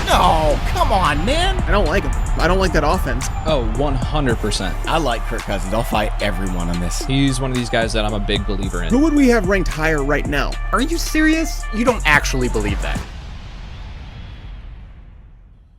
No, come on, man. I don't like him. I don't like that offense. Oh, 100%. I like Kirk Cousins. I'll fight everyone on this. He's one of these guys that I'm a big believer in. Who would we have ranked higher right now? Are you serious? You don't actually believe that.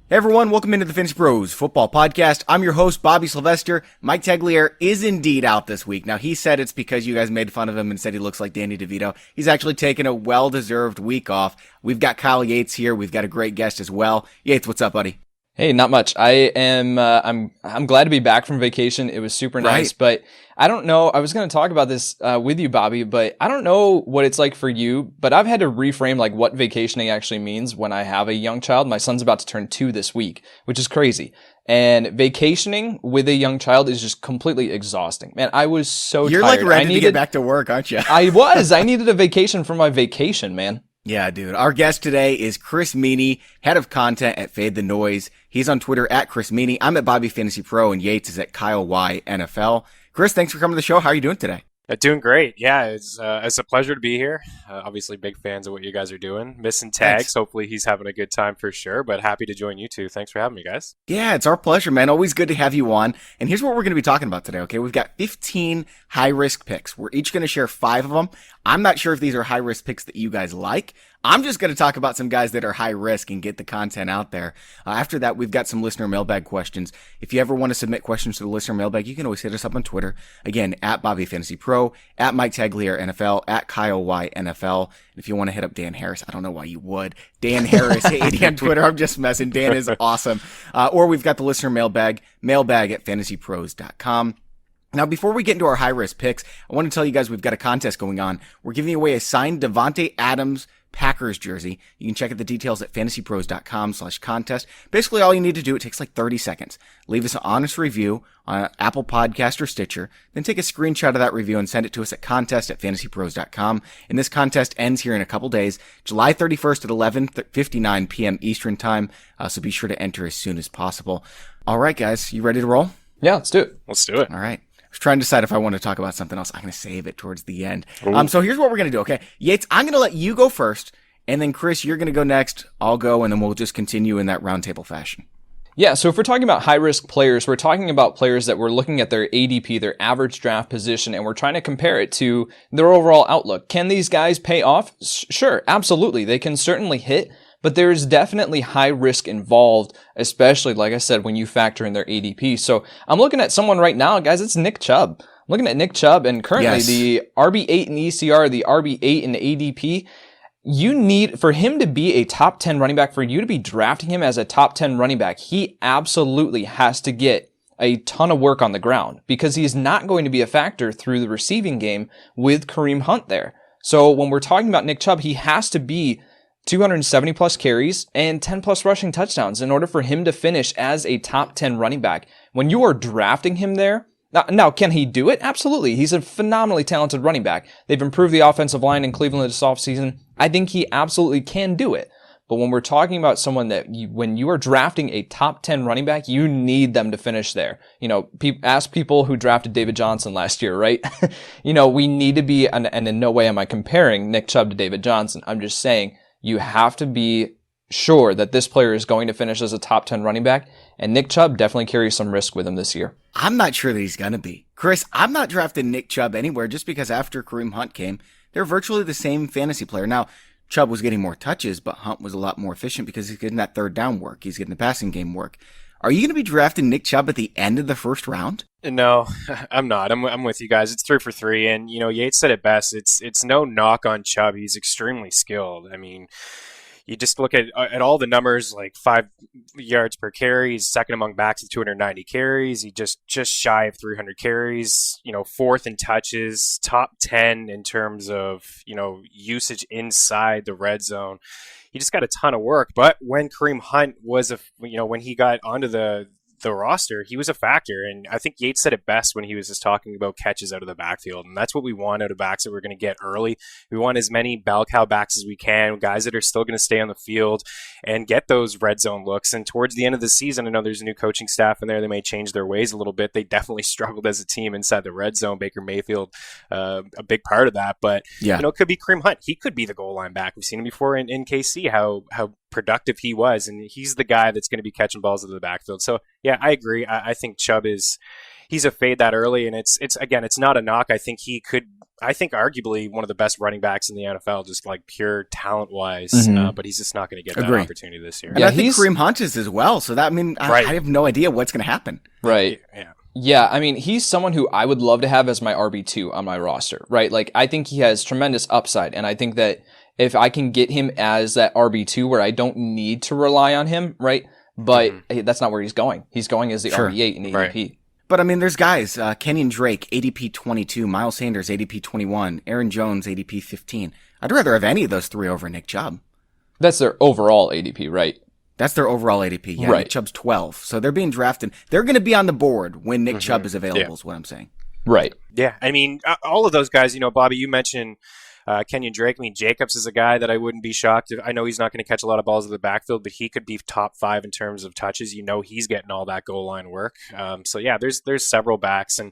Hey everyone, welcome into the FantasyPros Football Podcast. I'm your host, Bobby Sylvester. Mike Tagliere is indeed out this week. Now, he said it's because you guys made fun of him and said he looks like Danny DeVito. He's actually taken a well-deserved week off. We've got Kyle Yates here. We've got a great guest as well. Yates, what's up, buddy? Hey, not much. I'm glad to be back from vacation. It was super nice, but I don't know. I was going to talk about this with you, Bobby, but I don't know what it's like for you, but I've had to reframe like what vacationing actually means when I have a young child. My son's about to turn 2 this week, which is crazy. And vacationing with a young child is just completely exhausting. Man, I was so tired. You're like ready to get back to work, aren't you? I was. I needed a vacation from my vacation, man. Yeah, dude. Our guest today is Chris Meaney, head of content at Fade the Noise. He's on Twitter at Chris Meaney. I'm at Bobby Fantasy Pro, and Yates is at Kyle Y NFL. Chris, thanks for coming to the show. How are you doing today? Doing great. Yeah, it's a pleasure to be here. Obviously, big fans of what you guys are doing. Missing tags. Thanks. Hopefully, he's having a good time for sure, but happy to join you too. Thanks for having me, guys. Yeah, it's our pleasure, man. Always good to have you on. And here's what we're going to be talking about today, okay? We've got 15 high-risk picks. We're each going to share 5 of them. I'm not sure if these are high-risk picks that you guys like. I'm just going to talk about some guys that are high risk and get the content out there. After that, we've got some listener mailbag questions. If you ever want to submit questions to the listener mailbag, you can always hit us up on Twitter. Again, at Bobby Fantasy Pro, at Mike Tagliere NFL, at Kyle Y NFL. And if you want to hit up Dan Harris, I don't know why you would. Dan Harris 80 on Twitter. I'm just messing. Dan is awesome. Or we've got the listener mailbag at fantasypros.com. Now, before we get into our high-risk picks, I want to tell you guys we've got a contest going on. We're giving away a signed Davante Adams Packers jersey. You can check out the details at fantasypros.com/contest. Basically, all you need to do, it takes like 30 seconds. Leave us an honest review on Apple Podcast or Stitcher. Then take a screenshot of that review and send it to us at contest@fantasypros.com. And this contest ends here in a couple days, July 31st at 11:59 p.m. Eastern Time. So be sure to enter as soon as possible. All right, guys, you ready to roll? Yeah, let's do it. Let's do it. All right. I was trying to decide if I want to talk about something else. I'm going to save it towards the end. So here's what we're going to do, okay? Yates, I'm going to let you go first, and then Chris, you're going to go next. I'll go, and then we'll just continue in that roundtable fashion. Yeah, so if we're talking about high-risk players, we're talking about players that we're looking at their ADP, their average draft position, and we're trying to compare it to their overall outlook. Can these guys pay off? Sure, absolutely. They can certainly hit, but there's definitely high risk involved, especially, like I said, when you factor in their ADP. So I'm looking at someone right now, guys, it's Nick Chubb. I'm looking at Nick Chubb, and currently the RB8 in ECR, the RB8 in ADP, you need, for him to be a top 10 running back, for you to be drafting him as a top 10 running back, he absolutely has to get a ton of work on the ground because he's not going to be a factor through the receiving game with Kareem Hunt there. So when we're talking about Nick Chubb, he has to be 270 plus carries and 10 plus rushing touchdowns in order for him to finish as a top 10 running back. When you are drafting him there, now can he do it? Absolutely. He's a phenomenally talented running back. They've improved the offensive line in Cleveland this offseason. I think he absolutely can do it. But when we're talking about someone that when you are drafting a top 10 running back, you need them to finish there. You know, ask people who drafted David Johnson last year, right? You know, we need to be, and in no way am I comparing Nick Chubb to David Johnson. I'm just saying, you have to be sure that this player is going to finish as a top 10 running back, and Nick Chubb definitely carries some risk with him this year. I'm not sure that he's going to be. Chris, I'm not drafting Nick Chubb anywhere just because after Kareem Hunt came, they're virtually the same fantasy player. Now, Chubb was getting more touches, but Hunt was a lot more efficient because he's getting that third down work. He's getting the passing game work. Are you going to be drafting Nick Chubb at the end of the first round? No, I'm not. I'm with you guys. It's 3 for 3, and you know Yates said it best. It's no knock on Chubb. He's extremely skilled. I mean, you just look at all the numbers, like 5 yards per carry. He's second among backs at 290 carries. He just shy of 300 carries. You know, 4th in touches, top 10 in terms of usage inside the red zone. He just got a ton of work. But when Kareem Hunt was when he got onto the roster, he was a factor. And I think Yates said it best when he was just talking about catches out of the backfield. And that's what we want out of backs that we're going to get early. We want as many bell cow backs as we can, guys that are still going to stay on the field and get those red zone looks. And towards the end of the season, I know there's a new coaching staff in there. They may change their ways a little bit. They definitely struggled as a team inside the red zone. Baker Mayfield, a big part of that. But, it could be Kareem Hunt. He could be the goal line back. We've seen him before in KC, how productive he was, and he's the guy that's going to be catching balls out of the backfield. So yeah, I agree. I think Chubb he's a fade that early, and it's not a knock. I think arguably one of the best running backs in the NFL, just like pure talent wise, but he's just not going to get that opportunity this year. And I think Kareem Hunt is as well. So that I have no idea what's going to happen. Right. Yeah. Yeah, I mean, he's someone who I would love to have as my RB2 on my roster, right? Like, I think he has tremendous upside, and I think that if I can get him as that RB2 where I don't need to rely on him, right? But that's not where he's going. He's going as the RB8 in ADP. Right. But I mean, there's guys, Kenyon Drake, ADP 22, Miles Sanders, ADP 21, Aaron Jones, ADP 15. I'd rather have any of those three over Nick Chubb. That's their overall ADP, right? That's their overall ADP. Yeah, right. Nick Chubb's 12. So they're being drafted. They're going to be on the board when Nick Chubb is available, is what I'm saying. Right. Yeah. I mean, all of those guys, Bobby, you mentioned Kenyon Drake. I mean, Jacobs is a guy that I wouldn't be shocked. I know he's not going to catch a lot of balls in the backfield, but he could be top 5 in terms of touches. He's getting all that goal line work. So yeah, there's several backs, and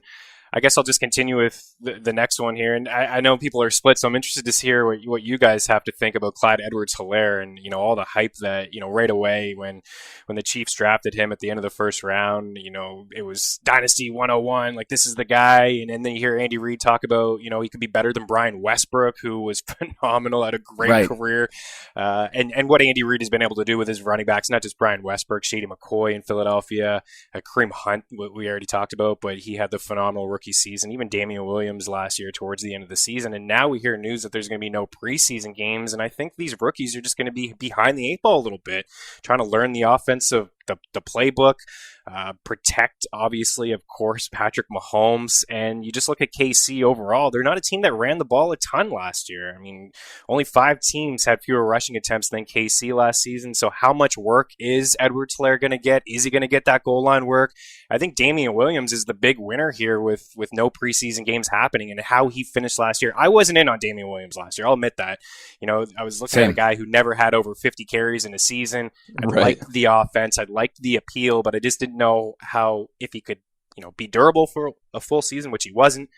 I guess I'll just continue with the next one here. And I know people are split, so I'm interested to hear what you guys have to think about Clyde Edwards-Helaire and, all the hype that, right away when the Chiefs drafted him at the end of the first round, it was Dynasty 101, like this is the guy. And then you hear Andy Reid talk about, he could be better than Brian Westbrook, who was phenomenal, had a great career. And what Andy Reid has been able to do with his running backs, not just Brian Westbrook, Shady McCoy in Philadelphia, Kareem Hunt, what we already talked about, but he had the phenomenal rookie season, even Damian Williams last year towards the end of the season. And now we hear news that there's going to be no preseason games. And I think these rookies are just going to be behind the 8 ball a little bit, trying to learn the offense of the playbook, protect, obviously, of course, Patrick Mahomes. And you just look at KC overall, they're not a team that ran the ball a ton last year. I mean, only 5 teams had fewer rushing attempts than KC last season. So how much work is Edwards-Helaire going to get? Is he going to get that goal line work? I think Damian Williams is the big winner here with no preseason games happening and how he finished last year. I wasn't in on Damian Williams last year. I'll admit that. I was looking at a guy who never had over 50 carries in a season. I liked the offense. I liked the appeal, but I just didn't know if he could, be durable for a full season, which he wasn't,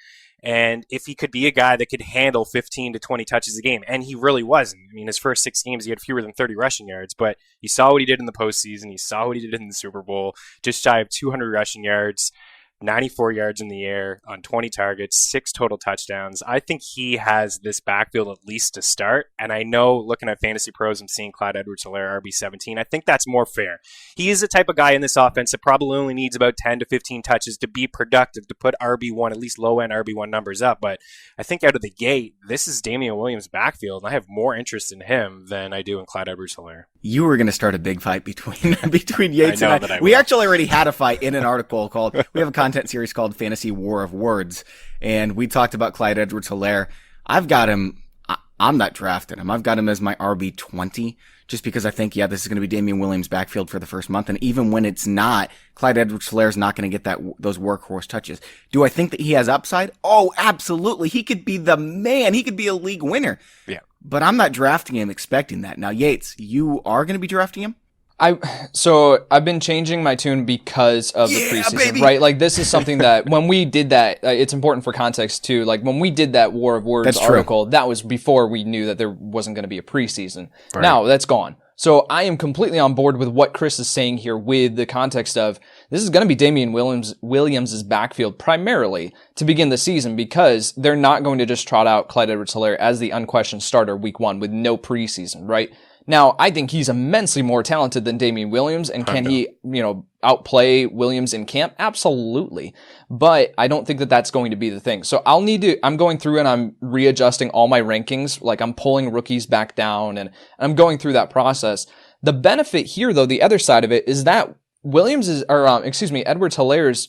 and if he could be a guy that could handle 15 to 20 touches a game, and he really wasn't. I mean, his first 6 games, he had fewer than 30 rushing yards, but you saw what he did in the postseason. You saw what he did in the Super Bowl, just shy of 200 rushing yards, 94 yards in the air on 20 targets, 6 total touchdowns. I think he has this backfield at least to start. And I know, looking at FantasyPros, I'm seeing Clyde Edwards-Helaire RB17. I think that's more fair. He is the type of guy in this offense that probably only needs about 10 to 15 touches to be productive, to put RB1, at least low-end RB1 numbers up. But I think out of the gate, this is Damian Williams' backfield, and I have more interest in him than I do in Clyde Edwards-Helaire. You were going to start a big fight between Yates and I. We actually already had a fight in an article called, we have a content series called Fantasy War of Words, and we talked about Clyde Edwards-Helaire. I've got him, I'm not drafting him. I've got him as my RB20, just because I think, this is going to be Damian Williams' backfield for the first month, and even when it's not, Clyde Edwards-Helaire is not going to get those workhorse touches. Do I think that he has upside? Oh, absolutely. He could be the man. He could be a league winner. Yeah. But I'm not drafting him expecting that. Now, Yates, you are going to be drafting him? So I've been changing my tune because of the preseason, baby. Right? Like, this is something that when we did that, it's important for context too. Like, when we did that War of Words article, that was before we knew that there wasn't going to be a preseason. Right. Now that's gone. So I am completely on board with what Chris is saying here, with the context of this is going to be Damian Williams' backfield primarily to begin the season, because they're not going to just trot out Clyde Edwards-Helaire as the unquestioned starter week 1 with no preseason, right? Now, I think he's immensely more talented than Damian Williams, and can he, outplay Williams in camp? Absolutely. But I don't think that that's going to be the thing. So I'm going through and I'm readjusting all my rankings. Like, I'm pulling rookies back down and I'm going through that process. The benefit here, though, the other side of it, is that Edwards-Helaire's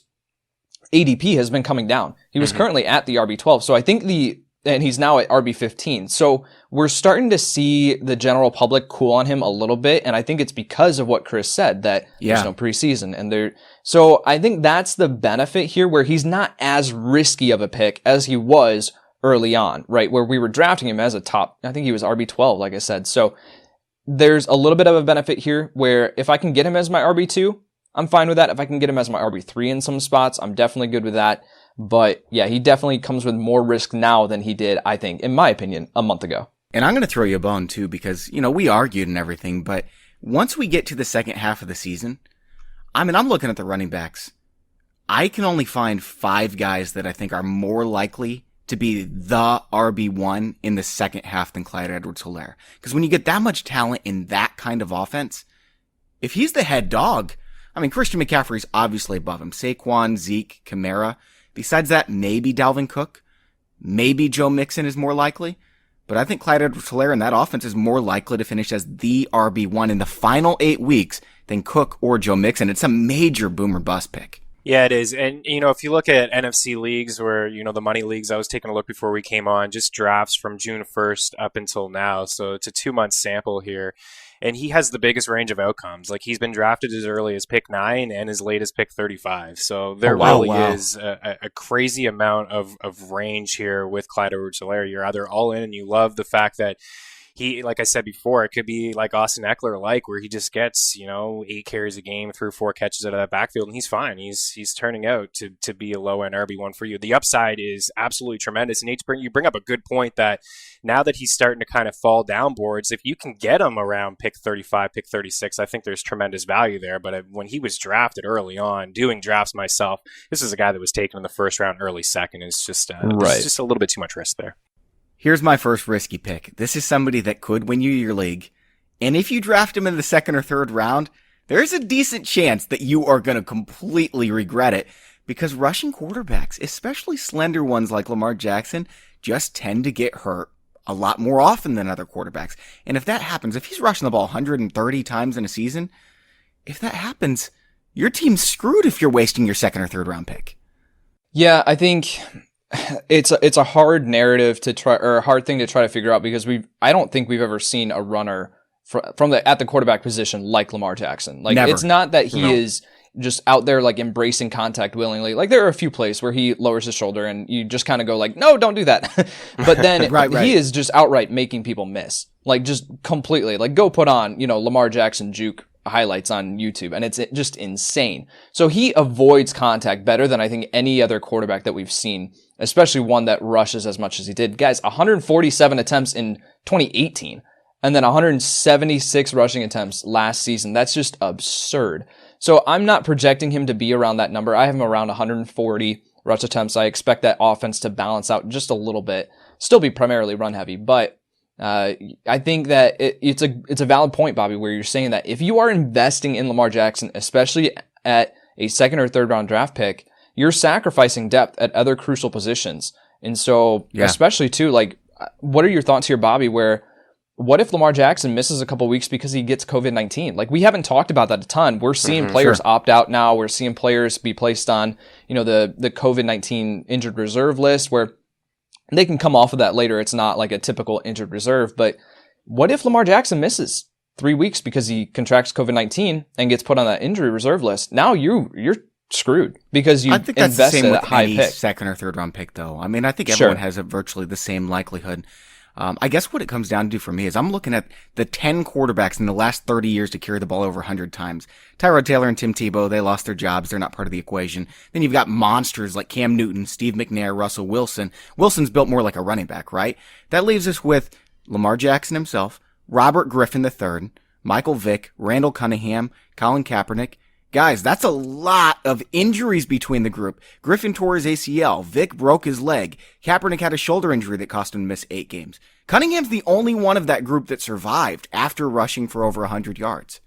ADP has been coming down. He was currently at the RB12. So I think and he's now at RB15. So we're starting to see the general public cool on him a little bit. And I think it's because of what Chris said, that there's no preseason. So I think that's the benefit here, where he's not as risky of a pick as he was early on, right? Where we were drafting him as a top, I think he was RB12, like I said. So there's a little bit of a benefit here where if I can get him as my RB2, I'm fine with that. If I can get him as my RB3 in some spots, I'm definitely good with that. But yeah, he definitely comes with more risk now than he did, I think, in my opinion, a month ago. And I'm going to throw you a bone too, because, we argued and everything, but once we get to the second half of the season, I mean, I'm looking at the running backs. I can only find 5 guys that I think are more likely to be the RB1 in the second half than Clyde Edwards-Helaire. Because when you get that much talent in that kind of offense, if he's the head dog, I mean, Christian McCaffrey's obviously above him. Saquon, Zeke, Kamara. Besides that, maybe Dalvin Cook. Maybe Joe Mixon is more likely. But I think Clyde Edwards-Helaire in that offense is more likely to finish as the RB1 in the final 8 weeks than Cook or Joe Mixon. It's a major boomer bust pick. Yeah, it is. And, if you look at NFC leagues or, the money leagues, I was taking a look before we came on, just drafts from June 1st up until now. So it's a 2-month sample here. And he has the biggest range of outcomes. Like, he's been drafted as early as pick 9 and as late as pick 35. So there is a crazy amount of range here with Clyde Edwards-Helaire. You're either all in and you love the fact that he, like I said before, it could be like Austin Eckler, where he just gets, 8 carries a game, 3 or 4 catches out of that backfield, and he's fine. He's turning out to be a low-end RB1 for you. The upside is absolutely tremendous. And you bring up a good point that now that he's starting to kind of fall down boards, if you can get him around pick 35, pick 36, I think there's tremendous value there. But when he was drafted early on, doing drafts myself, this is a guy that was taken in the first round, early second. It's just it's just a little bit too much risk there. Here's my first risky pick. This is somebody that could win you your league. And if you draft him in the second or third round, there's a decent chance that you are going to completely regret it because rushing quarterbacks, especially slender ones like Lamar Jackson, just tend to get hurt a lot more often than other quarterbacks. And if that happens, if he's rushing the ball 130 times in a season, if that happens, your team's screwed if you're wasting your second or third round pick. Yeah, I think it's a hard narrative to try, or a hard thing to try to figure out because I don't think we've ever seen a runner at the quarterback position like Lamar Jackson. Like, Never. It's not that he is just out there like embracing contact willingly. Like, there are a few plays where he lowers his shoulder and you just kind of go like, no, don't do that. But then right. He is just outright making people miss, like just completely. Like, go put on Lamar Jackson juke highlights on YouTube, and it's just insane. So he avoids contact better than I think any other quarterback that we've seen, especially one that rushes as much as he did. Guys, 147 attempts in 2018, and then 176 rushing attempts last season. That's just absurd. So I'm not projecting him to be around that number. I have him around 140 rush attempts. I expect that offense to balance out just a little bit, still be primarily run heavy, but I think that it's a valid point, Bobby, where you're saying that if you are investing in Lamar Jackson, especially at a second or third round draft pick, you're sacrificing depth at other crucial positions. And so, especially too, like, what are your thoughts here, Bobby, what if Lamar Jackson misses a couple weeks because he gets COVID-19? Like, we haven't talked about that a ton. We're seeing players opt out now. We're seeing players be placed on, the COVID-19 injured reserve list where they can come off of that later. It's not like a typical injured reserve. But what if Lamar Jackson misses 3 weeks because he contracts COVID-19 and gets put on that injury reserve list? Now you're screwed because you invested that's the same with high any pick. second or third round pick, though. I mean, I think everyone has virtually the same likelihood. I guess what it comes down to for me is I'm looking at the 10 quarterbacks in the last 30 years to carry the ball over 100 times. Tyrod Taylor and Tim Tebow, they lost their jobs. They're not part of the equation. Then you've got monsters like Cam Newton, Steve McNair, Russell Wilson. Wilson's built more like a running back, right? That leaves us with Lamar Jackson himself, Robert Griffin III, Michael Vick, Randall Cunningham, Colin Kaepernick. Guys, that's a lot of injuries between the group. Griffin tore his ACL. Vick broke his leg. Kaepernick had a shoulder injury that cost him to miss 8 games. Cunningham's the only one of that group that survived after rushing for over 100 yards.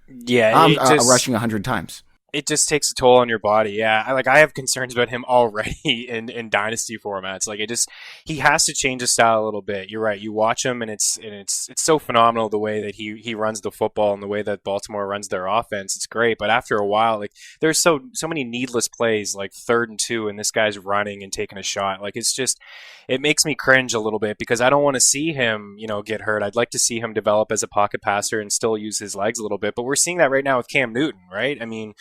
Yeah, rushing 100 times. It just takes a toll on your body. Yeah, I have concerns about him already in dynasty formats. Like, he has to change his style a little bit. You're right. You watch him, and it's so phenomenal the way that he runs the football and the way that Baltimore runs their offense. It's great, but after a while, like, there's so many needless plays, like 3rd and 2, and this guy's running and taking a shot. Like, it makes me cringe a little bit because I don't want to see him, get hurt. I'd like to see him develop as a pocket passer and still use his legs a little bit. But we're seeing that right now with Cam Newton, right? I mean,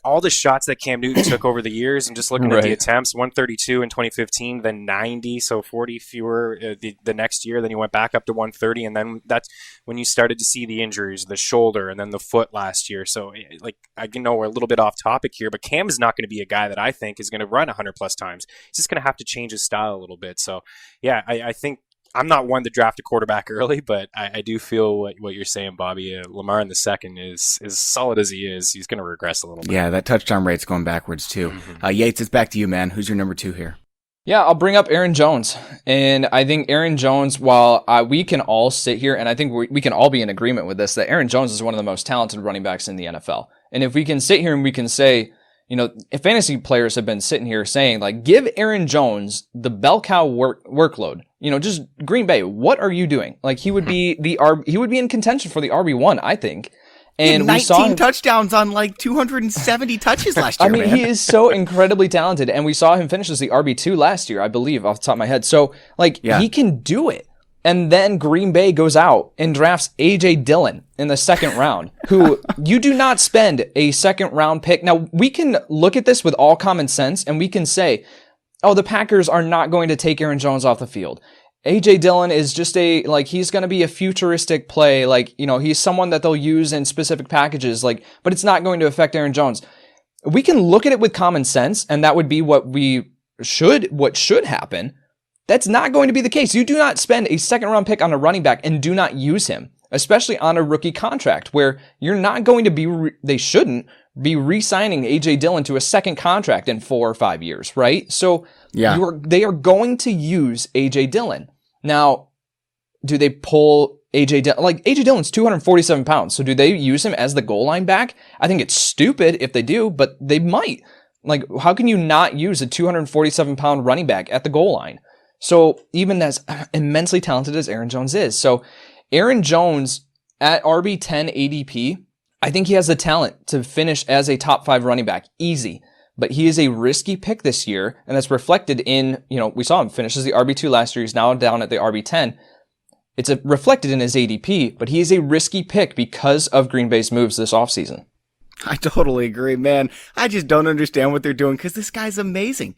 all the shots that Cam Newton took over the years, and just looking at the attempts, 132 in 2015, then 90, so 40 fewer the next year. Then he went back up to 130, and then that's when you started to see the injuries, the shoulder, and then the foot last year. So, like, I know we're a little bit off topic here, but Cam is not going to be a guy that I think is going to run 100 plus times. He's just going to have to change his style a little bit. So, yeah, I think I'm not one to draft a quarterback early, but I do feel what you're saying, Bobby. Lamar in the second is as solid as he is. He's going to regress a little bit. Yeah, that touchdown rate's going backwards too. Yates, it's back to you, man. Who's your number 2 here? Yeah, I'll bring up Aaron Jones. And I think Aaron Jones, while we can all sit here, and I think we can all be in agreement with this, that Aaron Jones is one of the most talented running backs in the NFL. And if we can sit here and we can say, if fantasy players have been sitting here saying, like, give Aaron Jones the bell cow workload. Just Green Bay, what are you doing? Like, he would be he would be in contention for the RB1, I think. And 19 touchdowns on like 270 touches last year. I mean, he is so incredibly talented, and we saw him finish as the RB2 last year, I believe, off the top of my head. So, he can do it. And then Green Bay goes out and drafts A.J. Dillon in the second round, who you do not spend a second round pick. Now, we can look at this with all common sense, and we can say, oh, the Packers are not going to take Aaron Jones off the field. A.J. Dillon is just he's going to be a futuristic play. He's someone that they'll use in specific packages, but it's not going to affect Aaron Jones. We can look at it with common sense, and that would be what should happen. That's not going to be the case. You do not spend a second round pick on a running back and do not use him, especially on a rookie contract where you're not going to be, they shouldn't be re-signing A.J. Dillon to a second contract in 4 or 5 years, right? So they are going to use A.J. Dillon. Now, do they pull A.J. Dillon? A.J. Dillon's 247 pounds, so do they use him as the goal line back? I think it's stupid if they do, but they might. How can you not use a 247-pound running back at the goal line? So even as immensely talented as Aaron Jones is. So Aaron Jones at RB10 ADP, I think he has the talent to finish as a top 5 running back. Easy. But he is a risky pick this year, and that's reflected in, we saw him finish as the RB2 last year. He's now down at the RB10. It's reflected in his ADP, but he is a risky pick because of Green Bay's moves this offseason. I totally agree, man. I just don't understand what they're doing because this guy's amazing.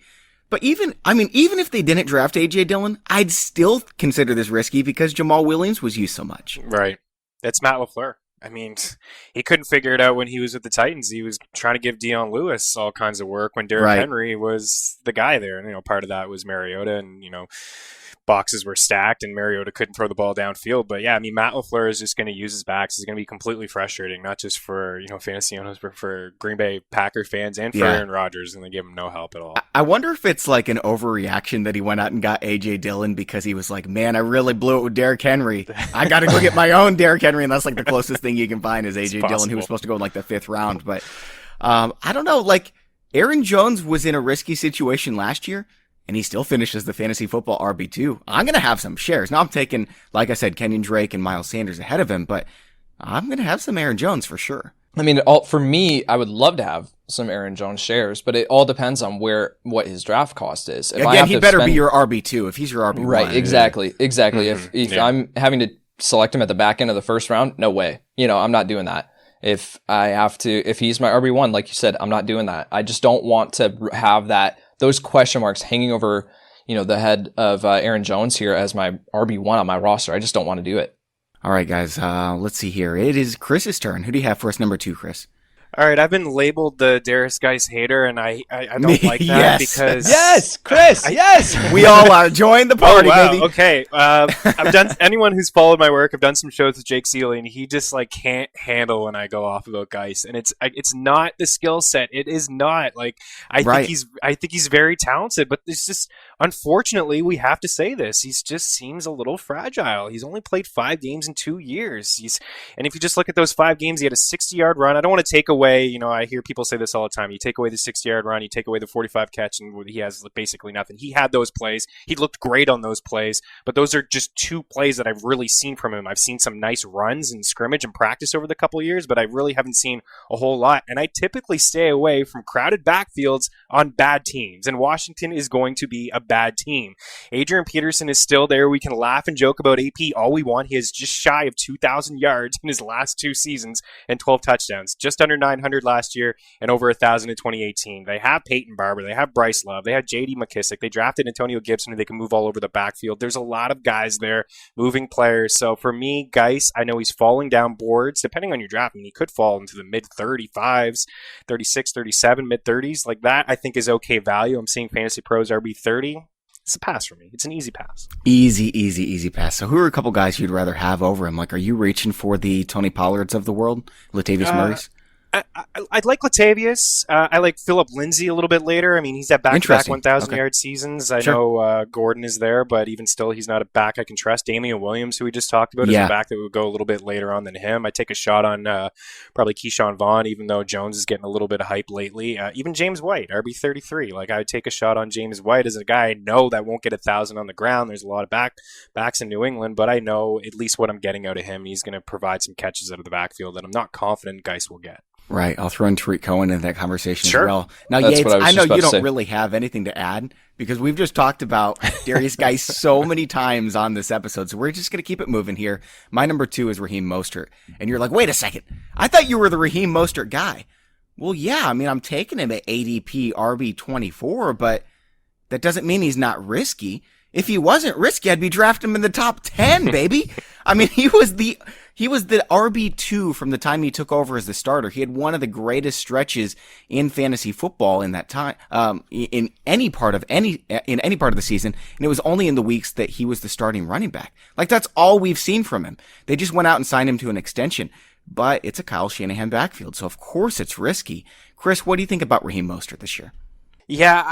But even if they didn't draft A.J. Dillon, I'd still consider this risky because Jamal Williams was used so much. Right. That's Matt LaFleur. I mean, he couldn't figure it out when he was with the Titans. He was trying to give Dion Lewis all kinds of work when Derrick Henry was the guy there. And, part of that was Mariota and, boxes were stacked and Mariota couldn't throw the ball downfield. But yeah, Matt LaFleur is just going to use his backs. It's going to be completely frustrating, not just for, fantasy owners, but for Green Bay Packer fans and for Aaron Rodgers, and they give him no help at all. I wonder if it's like an overreaction that he went out and got A.J. Dillon because he was like, man, I really blew it with Derrick Henry. I got to go get my own Derrick Henry. And that's the closest thing you can find is A.J. Dillon, who was supposed to go in the 5th round. But I don't know, Aaron Jones was in a risky situation last year. And he still finishes the fantasy football RB2. I'm going to have some shares. Now I'm taking, like I said, Kenyon Drake and Miles Sanders ahead of him, but I'm going to have some Aaron Jones for sure. For me, I would love to have some Aaron Jones shares, but it all depends on what his draft cost is. Again, he better be your RB2 if he's your RB1. Right, exactly. Mm-hmm. If I'm having to select him at the back end of the first round, no way. I'm not doing that. If he's my RB1, like you said, I'm not doing that. I just don't want to have those question marks hanging over, the head of Aaron Jones here as my RB1 on my roster. I just don't want to do it. All right, guys, let's see here. It is Chris's turn. Who do you have for us, number 2, Chris? All right, I've been labeled the Darius Geis hater, and I don't like that because yes, Chris, yes, we all are. Join the party, baby. Okay, I've done anyone who's followed my work. I've done some shows with Jake Seeley, and he just can't handle when I go off about Geis, and it's not the skill set. It is not I think he's very talented, but it's just unfortunately we have to say this. He just seems a little fragile. He's only played 5 games in 2 years. And if you just look at those 5 games, he had a 60-yard run. I don't want to take away. I hear people say this all the time. You take away the 60-yard run, you take away the 45 catch, and he has basically nothing. He had those plays. He looked great on those plays, but those are just 2 plays that I've really seen from him. I've seen some nice runs in scrimmage and practice over the couple of years, but I really haven't seen a whole lot. And I typically stay away from crowded backfields on bad teams, and Washington is going to be a bad team. Adrian Peterson is still there. We can laugh and joke about AP all we want. He is just shy of 2,000 yards in his last 2 seasons and 12 touchdowns. Just under 900 last year and over 1,000 in 2018. They have Peyton Barber. They have Bryce Love. They have J.D. McKissick. They drafted Antonio Gibson, who they can move all over the backfield. There's a lot of guys there, moving players. So for me, Geis, I know he's falling down boards. Depending on your draft, he could fall into the mid-35s, 36, 37, mid-30s. That, I think, is okay value. I'm seeing FantasyPros RB30. a pass for me. It's an easy pass. Easy pass. So who are a couple guys you'd rather have over him? Like, are you reaching for the Tony Pollards of the world? Latavius Murray's? I'd like Latavius. I like Phillip Lindsay a little bit later. I mean, he's at back-to-back 1,000-yard seasons. I know Gordon is there, but even still, he's not a back I can trust. Damian Williams, who we just talked about, is a back that would go a little bit later on than him. I take a shot on probably Keyshawn Vaughn, even though Jones is getting a little bit of hype lately. Even James White, RB33. Like, I would take a shot on James White as a guy I know that won't get 1,000 on the ground. There's a lot of backs in New England, but I know at least what I'm getting out of him. He's going to provide some catches out of the backfield that I'm not confident Geis will get. Right. I'll throw in Tariq Cohen into that conversation as well. Now, That's Yates, what I was I know just about you to don't say. really have anything to add because we've just talked about Darius Geis so many times on this episode. So we're just going to keep it moving here. My number 2 is Raheem Mostert. And you're like, wait a second. I thought you were the Raheem Mostert guy. Well, yeah. I mean, I'm taking him at ADP RB24, but that doesn't mean he's not risky. If he wasn't risky, I'd be drafting him in the top 10, baby. I mean, he was the RB2 from the time he took over as the starter. He had one of the greatest stretches in fantasy football in that time, in any part of the season. And it was only in the weeks that he was the starting running back. Like, that's all we've seen from him. They just went out and signed him to an extension, but it's a Kyle Shanahan backfield. So of course it's risky. Chris, what do you think about Raheem Mostert this year? Yeah,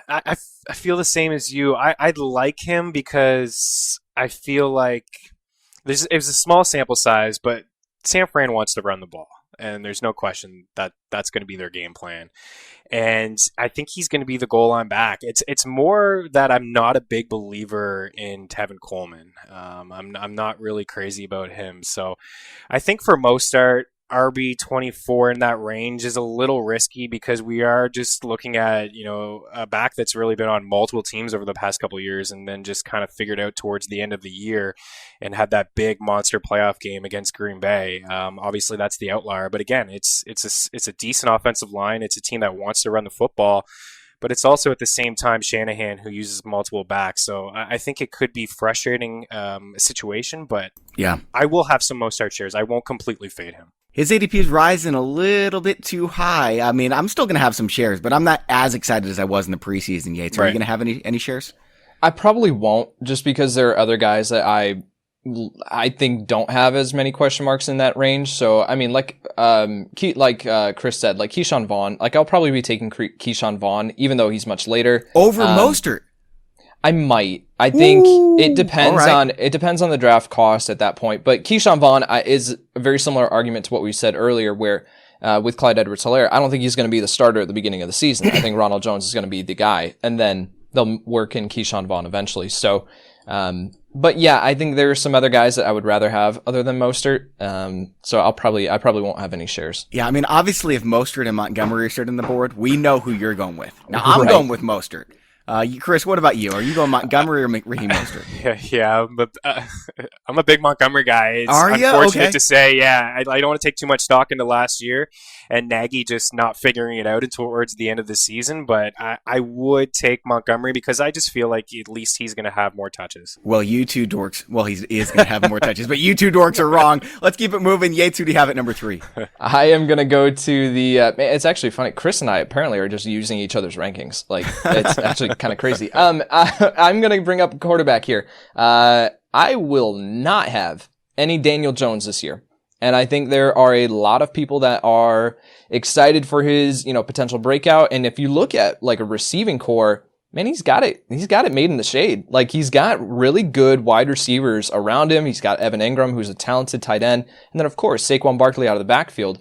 I feel the same as you. I'd like him because I feel like it was a small sample size, but San Fran wants to run the ball, and there's no question that that's going to be their game plan. And I think he's going to be the goal line back. It's more that I'm not a big believer in Tevin Coleman. I'm not really crazy about him. So I think for Mostert, RB24 in that range is a little risky because we are just looking at, a back that's really been on multiple teams over the past couple of years and then just kind of figured out towards the end of the year and had that big monster playoff game against Green Bay. Obviously that's the outlier, but again, it's a decent offensive line. It's a team that wants to run the football, but it's also at the same time Shanahan who uses multiple backs. So I think it could be frustrating situation, but yeah, I will have some Mostert shares. I won't completely fade him. His ADP is rising a little bit too high. I mean, I'm still going to have some shares, but I'm not as excited as I was in the preseason, Yates. Are you going to have any shares? I probably won't, just because there are other guys that I think don't have as many question marks in that range. So, I mean, like Chris said, like Keyshawn Vaughn, like I'll probably be taking Keyshawn Vaughn, even though he's much later. Over Mostert. I might. I think it depends on the draft cost at that point. But Keyshawn Vaughn is a very similar argument to what we said earlier, where with Clyde Edwards-Helaire, I don't think he's going to be the starter at the beginning of the season. I think Ronald Jones is going to be the guy, and then they'll work in Keyshawn Vaughn eventually. So, but yeah, I think there are some other guys that I would rather have other than Mostert. So I probably won't have any shares. Yeah, I mean, obviously, if Mostert and Montgomery are starting the board, we know who you're going with. Now I'm going with Mostert. Chris, what about you? Are you going Montgomery or Raheem Mostert? Yeah, but I'm a big Montgomery guy. It's unfortunate to say, I don't want to take too much stock into last year and Nagy just not figuring it out towards the end of the season, but I would take Montgomery because I just feel like at least he's going to have more touches. Well, you two dorks, he is going to have more touches, but you two dorks are wrong. Let's keep it moving. Yates, who do you have at number 3? I am going to go to the, it's actually funny. Chris and I apparently are just using each other's rankings. Like, it's actually kind of crazy. I'm going to bring up quarterback here. I will not have any Daniel Jones this year. And I think there are a lot of people that are excited for his, potential breakout. And if you look at like a receiving core, man, he's got it made in the shade. Like he's got really good wide receivers around him. He's got Evan Ingram, who's a talented tight end. And then of course, Saquon Barkley out of the backfield.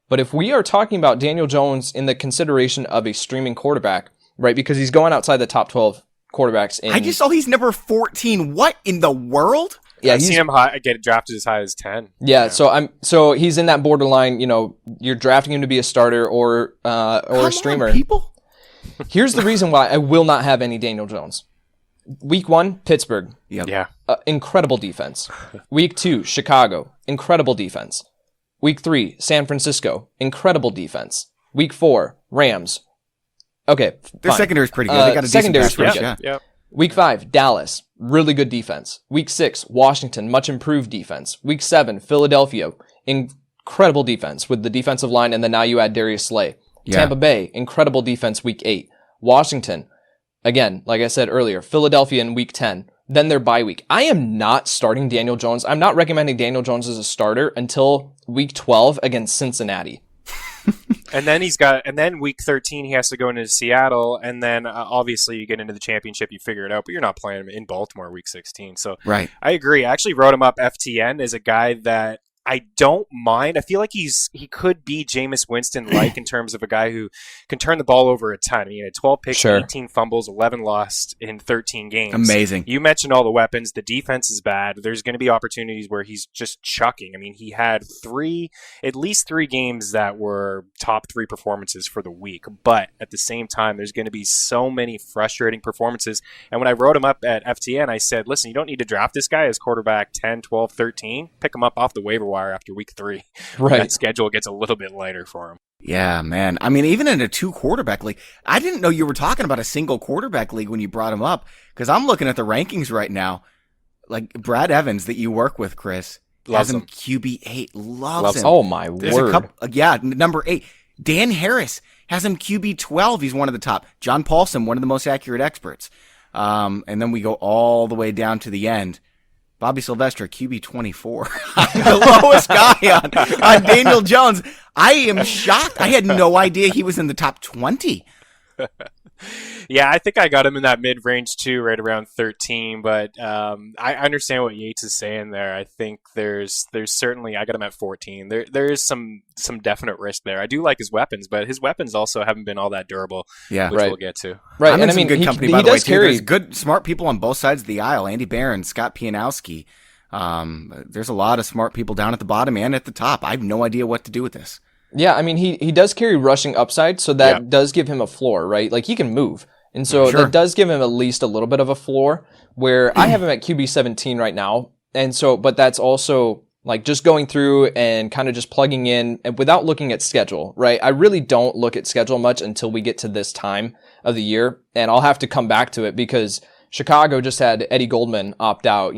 But if we are talking about Daniel Jones in the consideration of a streaming quarterback, right? Because he's going outside the top 12 quarterbacks. I just saw he's number 14. What in the world? Yeah, I've seen him get drafted as high as 10. Yeah, so he's in that borderline. You're drafting him to be a starter or a streamer. On, people. Here's the reason why I will not have any Daniel Jones. Week 1, Pittsburgh. Yep. Yeah. Incredible defense. Week 2, Chicago. Incredible defense. Week 3, San Francisco. Incredible defense. Week 4, Rams. Okay, their secondary is pretty good. They got a decent pass rush. Yeah. Week 5, Dallas. Really good defense. Week 6, Washington. Much improved defense. Week 7, Philadelphia. Incredible defense with the defensive line, and then now you add Darius Slay. Yeah. Tampa Bay. Incredible defense. Week 8. Washington. again, like I said earlier, Philadelphia in week 10, then their bye week. I am not starting Daniel Jones. I'm not recommending Daniel Jones as a starter until week 12 against Cincinnati. And then week 13 he has to go into Seattle, and then obviously you get into the championship, you figure it out, but you're not playing him in Baltimore week 16. So right. I agree. I actually wrote him up FTN as a guy that I don't mind. I feel like he could be Jameis Winston-like in terms of a guy who can turn the ball over a ton. I mean, he had 12 picks, Sure. 18 fumbles, 11 lost in 13 games. Amazing. You mentioned all the weapons. The defense is bad. There's going to be opportunities where he's just chucking. I mean, he had at least three games that were top 3 performances for the week. But at the same time, there's going to be so many frustrating performances. And when I wrote him up at FTN, I said, listen, you don't need to draft this guy as quarterback 10, 12, 13. Pick him up off the waiver wire after week 3. Right. That schedule gets a little bit lighter for him. Yeah, man. I mean, even in a 2 quarterback league, I didn't know you were talking about a single quarterback league when you brought him up, because I'm looking at the rankings right now. Like Brad Evans that you work with, Chris, Loves has him him. QB8, loves him. Oh my There's word. a couple, number 8. Dan Harris has him QB12. He's one of the top. John Paulson, one of the most accurate experts. And then we go all the way down to the end. Bobby Sylvester, QB24. I'm the lowest guy on Daniel Jones. I am shocked. I had no idea he was in the top 20. Yeah, I think I got him in that mid-range too, right around 13. But I understand what Yates is saying there. I think there's certainly, I got him at 14. There is some definite risk there. I do like his weapons, but his weapons also haven't been all that durable. Yeah, which right. we'll get to. Right. I'm And in some good company, by the way, too. There's good, smart people on both sides of the aisle. Andy Barron, Scott Pianowski. There's a lot of smart people down at the bottom and at the top. I have no idea what to do with this. Yeah, I mean, he does carry rushing upside, so that does give him a floor, right? Like, he can move. And so Sure. that does give him at least a little bit of a floor, where I have him at QB 17 right now. And so, but that's also like just going through and kind of just plugging in and without looking at schedule, right? I really don't look at schedule much until we get to this time of the year. And I'll have to come back to it because Chicago just had Eddie Goldman opt out,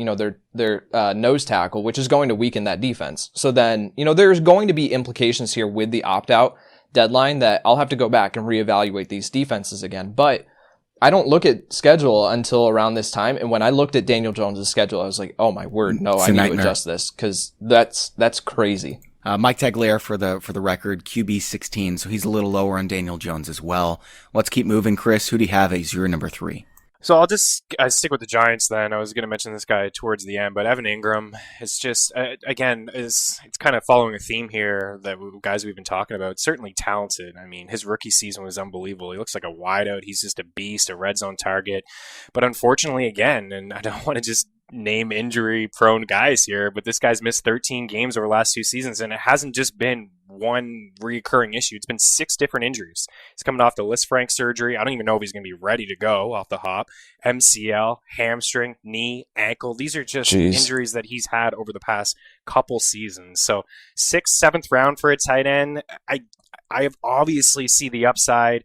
their nose tackle, which is going to weaken that defense. So then, there's going to be implications here with the opt out deadline that I'll have to go back and reevaluate these defenses again. But I don't look at schedule until around this time. And when I looked at Daniel Jones' schedule, I was like, oh my word, no, I need to adjust this because that's crazy. Mike Tagliere for the record, QB 16, so he's a little lower on Daniel Jones as well. Let's keep moving, Chris. Who do you have as your number 3? So I'll just stick with the Giants then. I was going to mention this guy towards the end, but Evan Ingram is just, again, it's kind of following a theme here that guys we've been talking about. Certainly talented. I mean, his rookie season was unbelievable. He looks like a wideout. He's just a beast, a red zone target. But unfortunately, again, and I don't want to just name injury-prone guys here, but this guy's missed 13 games over the last 2 seasons, and it hasn't just been one recurring issue. It's been 6 different injuries. He's coming off the Lisfranc surgery. I don't even know if he's going to be ready to go off the hop. MCL, hamstring, knee, ankle. These are just injuries that he's had over the past couple seasons. So 6th, 7th round for a tight end. I obviously see the upside.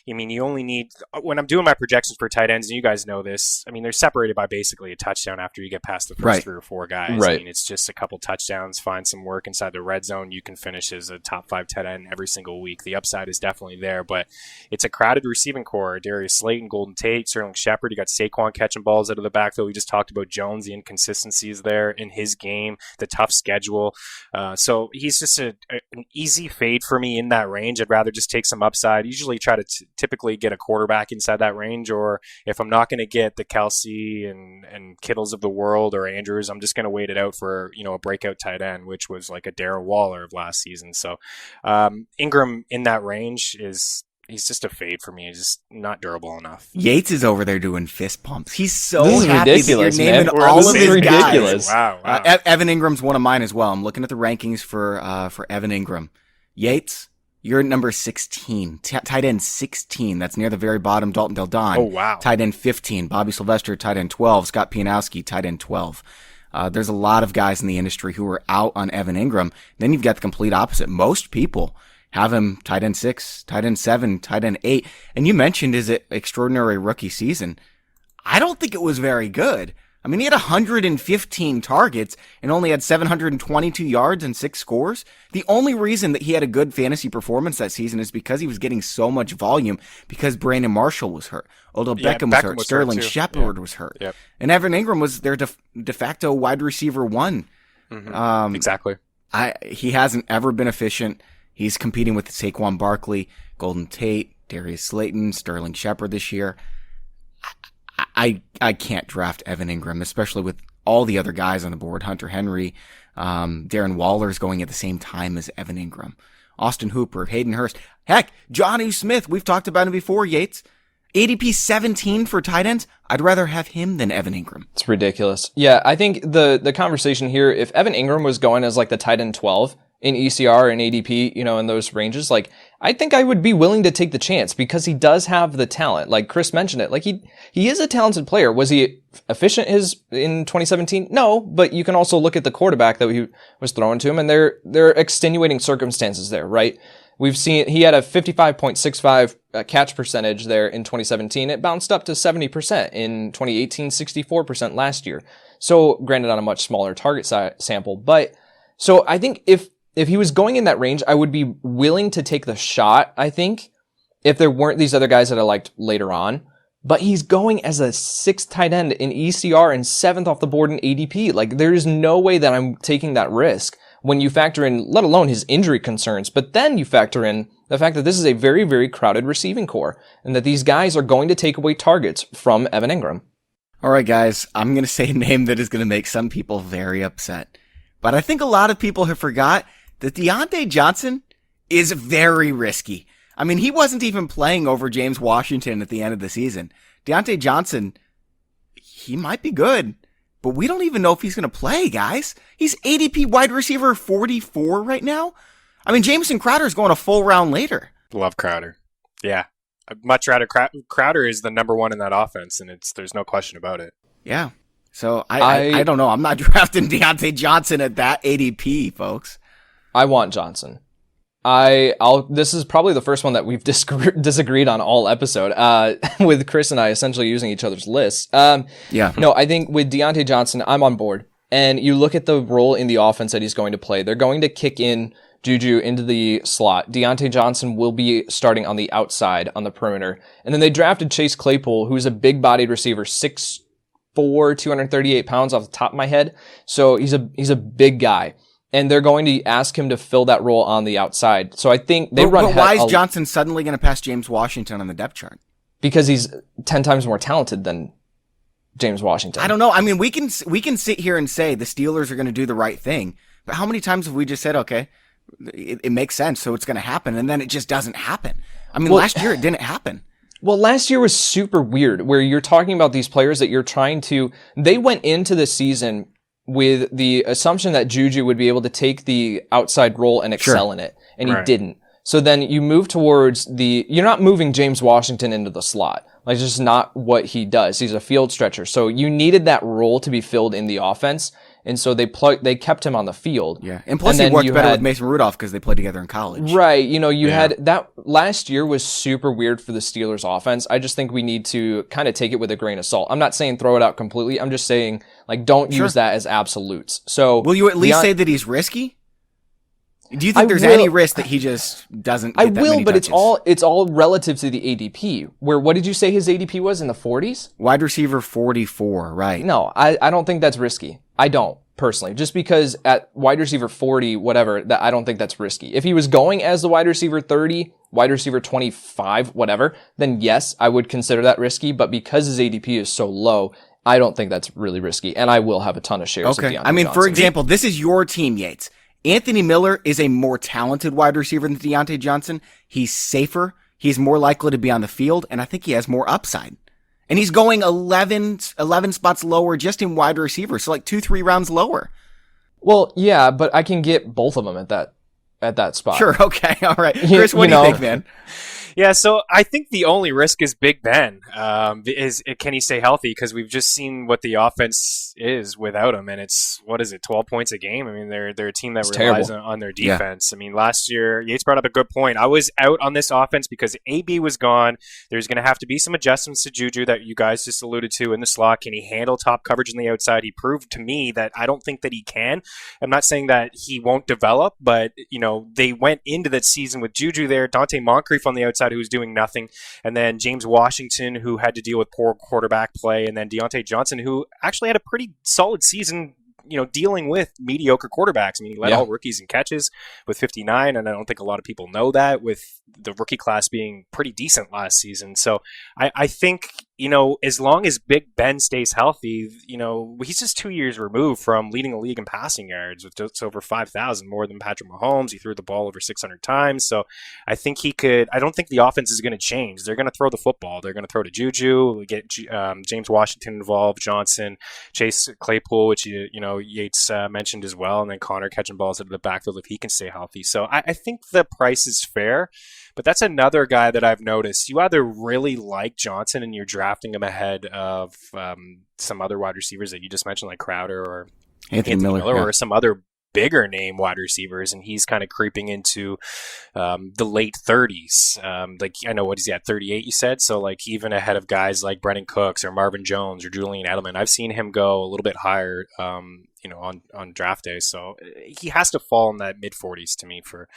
I mean, you only need, when I'm doing my projections for tight ends, and you guys know this, I mean, they're separated by basically a touchdown after you get past the first 3 or 4 guys. Right. I mean, it's just a couple touchdowns, find some work inside the red zone. You can finish as a top 5 tight end every single week. The upside is definitely there, but it's a crowded receiving core. Darius Slay and Golden Tate, Sterling Shepard. You got Saquon catching balls out of the backfield. We just talked about Jones, the inconsistencies there in his game, the tough schedule. So he's just an easy fade for me in that range. I'd rather just take some upside. Usually try to typically get a quarterback inside that range, or if I'm not going to get the Kelsey and Kittles of the world or Andrews, I'm just going to wait it out for a breakout tight end, which was like a Darrell Waller of last season. So Ingram in that range he's just a fade for me. He's just not durable enough. Yates is over there doing fist pumps. He's so This is happy that you're ridiculous, naming man. all This of is his ridiculous. guys. Wow. Evan Ingram's one of mine as well. I'm looking at the rankings for Evan Ingram. Yates, you're at number 16. Tight end 16. That's near the very bottom. Dalton Del Don. Oh, wow. Tight end 15. Bobby Sylvester, tight end 12. Scott Pianowski, tight end 12. There's a lot of guys in the industry who are out on Evan Ingram. Then you've got the complete opposite. Most people have him tight end 6, tight end 7, tight end 8. And you mentioned his extraordinary rookie season. I don't think it was very good. I mean, he had 115 targets and only had 722 yards and 6 scores. The only reason that he had a good fantasy performance that season is because he was getting so much volume because Brandon Marshall was hurt. Odell Beckham was hurt. Sterling Shepard was hurt. Yep. And Evan Ingram was their de facto wide receiver 1. Exactly. He hasn't ever been efficient. He's competing with Saquon Barkley, Golden Tate, Darius Slayton, Sterling Shepard this year. I can't draft Evan Ingram, especially with all the other guys on the board. Hunter Henry, Darren Waller's going at the same time as Evan Ingram. Austin Hooper, Hayden Hurst. Heck, Johnny Smith. We've talked about him before, Yates. ADP 17 for tight ends. I'd rather have him than Evan Ingram. It's ridiculous. Yeah, I think the conversation here, if Evan Ingram was going as like the tight end 12 in ECR and ADP, in those ranges, like I think I would be willing to take the chance because he does have the talent. Like Chris mentioned it, like he is a talented player. Was he efficient in 2017? No, but you can also look at the quarterback that he was throwing to him, and there are extenuating circumstances there, right? We've seen he had a 55.65 catch percentage there in 2017. It bounced up to 70% in 2018, 64% last year. So granted on a much smaller target sample, but so I think if he was going in that range, I would be willing to take the shot, I think, if there weren't these other guys that I liked later on. But he's going as a 6th tight end in ECR and 7th off the board in ADP. Like, there is no way that I'm taking that risk when you factor in, let alone his injury concerns, but then you factor in the fact that this is a very, very crowded receiving core and that these guys are going to take away targets from Evan Ingram. All right, guys, I'm going to say a name that is going to make some people very upset. But I think a lot of people have forgot that Deontay Johnson is very risky. I mean, he wasn't even playing over James Washington at the end of the season. Deontay Johnson, he might be good, but we don't even know if he's going to play, guys. He's ADP wide receiver 44 right now. I mean, Jamison Crowder's going a full round later. Love Crowder. Yeah. I'd much rather Crowder is the number 1 in that offense, and there's no question about it. Yeah. So I don't know. I'm not drafting Deontay Johnson at that ADP, folks. I want Johnson. This is probably the first one that we've disagreed on all episode, with Chris and I essentially using each other's lists. Yeah. No, I think with Deontay Johnson, I'm on board. And you look at the role in the offense that he's going to play. They're going to kick in Juju into the slot. Deontay Johnson will be starting on the outside on the perimeter. And then they drafted Chase Claypool, who's a big-bodied receiver, 6'4", 238 pounds off the top of my head. So he's a big guy. And they're going to ask him to fill that role on the outside. So I think they run. But why is Johnson suddenly going to pass James Washington on the depth chart? Because he's 10 times more talented than James Washington. I don't know. I mean, we can sit here and say the Steelers are going to do the right thing. But how many times have we just said, okay, it makes sense, so it's going to happen, and then it just doesn't happen? I mean, last year it didn't happen. Well, last year was super weird, where you're talking about these players that you're trying to. They went into the season with the assumption that Juju would be able to take the outside role and excel in it, and he didn't. So then you move towards you're not moving James Washington into the slot. Like, it's just not what he does. He's a field stretcher. So you needed that role to be filled in the offense, and so they kept him on the field. Yeah, and plus he worked better with Mason Rudolph because they played together in college. Right, you had that last year was super weird for the Steelers offense. I just think we need to kind of take it with a grain of salt. I'm not saying throw it out completely. I'm just saying, like, don't use that as absolutes. So will you at least say that he's risky? Do you think there's any risk that he just doesn't get that many but touches? it's all relative to the ADP. Where, what did you say his ADP was, in the 40s? Wide receiver 44, right. No, I don't think that's risky. I don't, personally. Just because at wide receiver 40, whatever, that I don't think that's risky. If he was going as the wide receiver 30, wide receiver 25, whatever, then yes, I would consider that risky. But because his ADP is so low, I don't think that's really risky. And I will have a ton of shares of Deontay I mean, Johnson. for example, this is your team, Yates. Anthony Miller is a more talented wide receiver than Deontay Johnson. He's safer. He's more likely to be on the field, and I think he has more upside. And he's going 11 spots lower just in wide receiver, so like 2-3 rounds lower. Well, yeah, but I can get both of them at that spot. Sure, okay, all right. Chris, what do you think, man? Yeah, so I think the only risk is Big Ben. Can he stay healthy? Because we've just seen what the offense is without him, and it's 12 points a game. I mean, they're a team that relies on their defense. Yeah. I mean, last year Yates brought up a good point. I was out on this offense because AB was gone. There's going to have to be some adjustments to Juju that you guys just alluded to in the slot. Can he handle top coverage on the outside? He proved to me that I don't think that he can. I'm not saying that he won't develop, but they went into that season with Juju there, Dante Moncrief on the outside who was doing nothing, and then James Washington who had to deal with poor quarterback play, and then Deontay Johnson who actually had a pretty solid season dealing with mediocre quarterbacks. I mean, he led all rookies in catches with 59, and I don't think a lot of people know that, with the rookie class being pretty decent last season. So I think, as long as Big Ben stays healthy, he's just 2 years removed from leading the league in passing yards with just over 5,000, more than Patrick Mahomes. He threw the ball over 600 times. So I think I don't think the offense is going to change. They're going to throw the football. They're going to throw to Juju, get James Washington involved, Johnson, Chase Claypool, which, Yates mentioned as well, and then Connor catching balls out of the backfield if he can stay healthy. So I think the price is fair. But that's another guy that I've noticed. You either really like Johnson and you're drafting him ahead of some other wide receivers that you just mentioned, like Crowder or Anthony Miller or some other bigger name wide receivers, and he's kind of creeping into the late 30s. I know, what is he at, 38 you said? So like even ahead of guys like Brendan Cooks or Marvin Jones or Julian Edelman. I've seen him go a little bit higher on draft day. So he has to fall in that mid 40s to me for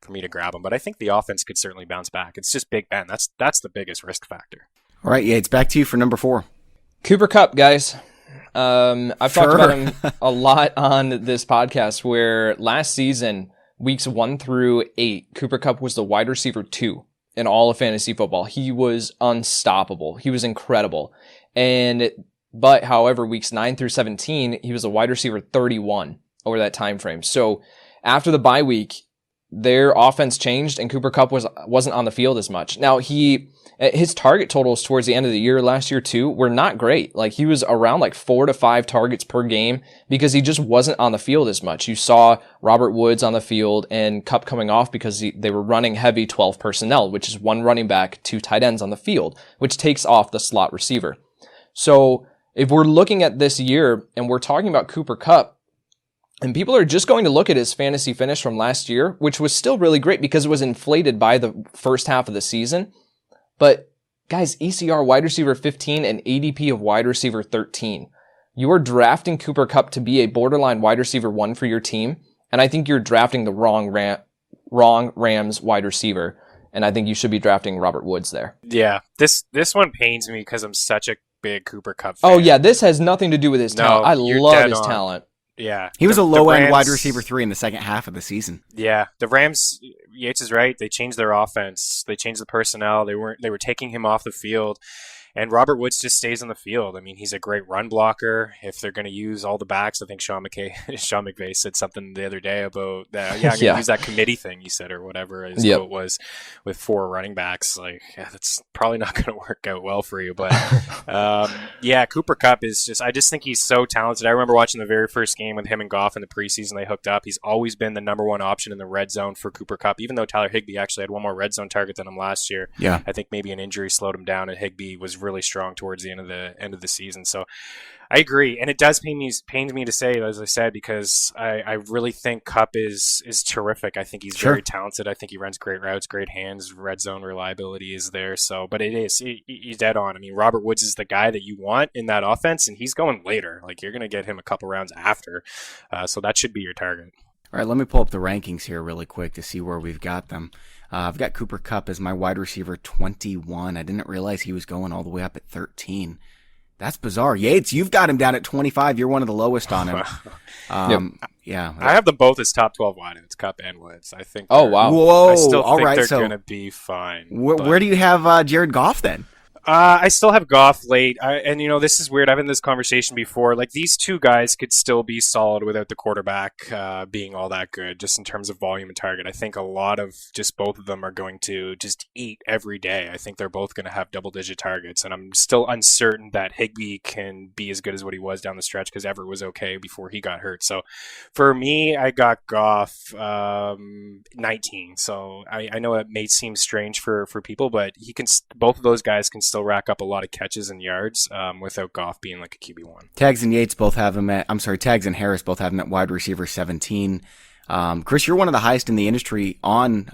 me to grab him. But I think the offense could certainly bounce back. It's just Big Ben. That's the biggest risk factor. All right, it's back to you for number 4. Cooper Kupp, guys. I've talked about him a lot on this podcast, where last season, weeks 1 through 8, Cooper Kupp was the wide receiver 2 in all of fantasy football. He was unstoppable. He was incredible. But however, weeks 9 through 17, he was a wide receiver 31 over that time frame. So after the bye week, their offense changed and Cooper Kupp wasn't on the field as much. Now, his target totals towards the end of the year last year too were not great. Like, he was around like 4 to 5 targets per game because he just wasn't on the field as much. You saw Robert Woods on the field and Kupp coming off because they were running heavy 12 personnel, which is 1 running back, 2 tight ends on the field, which takes off the slot receiver. So if we're looking at this year and we're talking about Cooper Kupp, and people are just going to look at his fantasy finish from last year, which was still really great because it was inflated by the first half of the season. But guys, ECR wide receiver 15 and ADP of wide receiver 13. You are drafting Cooper Kupp to be a borderline wide receiver 1 for your team, and I think you're drafting the wrong Rams wide receiver, and I think you should be drafting Robert Woods there. Yeah, this one pains me because I'm such a big Cooper Kupp fan. Oh yeah, this has nothing to do with his talent. I love his talent. Yeah. He was a low-end wide receiver 3 in the second half of the season. Yeah. The Rams, Yates is right. They changed their offense. They changed the personnel. They were taking him off the field. And Robert Woods just stays on the field. I mean, he's a great run blocker. If they're going to use all the backs, I think Sean McVay said something the other day about that. I'm going to use that committee thing, he said, or whatever his quote was, with 4 running backs. Like, that's probably not going to work out well for you. But Cooper Kupp is I just think he's so talented. I remember watching the very first game with him and Goff in the preseason. They hooked up. He's always been the number 1 option in the red zone for Cooper Kupp, even though Tyler Higbee actually had 1 more red zone target than him last year. Yeah. I think maybe an injury slowed him down, and Higbee was really strong towards the end of the season. So I agree, and it does pains me to say, as I said, because I really think Kupp is terrific. I think he's very talented. I think he runs great routes, great hands, red zone reliability is there. So, but he's dead on. I mean, Robert Woods is the guy that you want in that offense, and he's going later. Like, you're going to get him a couple rounds after, so that should be your target. All right, let me pull up the rankings here really quick to see where we've got them. I've got Cooper Kupp as my wide receiver 21. I didn't realize he was going all the way up at 13. That's bizarre. Yates, you've got him down at 25. You're one of the lowest on him. Yeah. I have them both as top 12 wideouts, Kupp and Woods. I think. Oh, wow. Whoa. I still all think right, they're going to be fine. Where do you have Jared Goff then? I still have Goff late, and this is weird. I've had this conversation before. Like, these two guys could still be solid without the quarterback being all that good, just in terms of volume and target. I think a lot of just both of them are going to just eat every day. I think they're both going to have double-digit targets, and I'm still uncertain that Higbee can be as good as what he was down the stretch because Everett was okay before he got hurt. So, for me, I got Goff 19. So I know it may seem strange for people, but both of those guys can still rack up a lot of catches and yards without Goff being like a QB1. Tags and Yates both have him at, Tags and Harris both have him at wide receiver 17. Chris, you're one of the highest in the industry on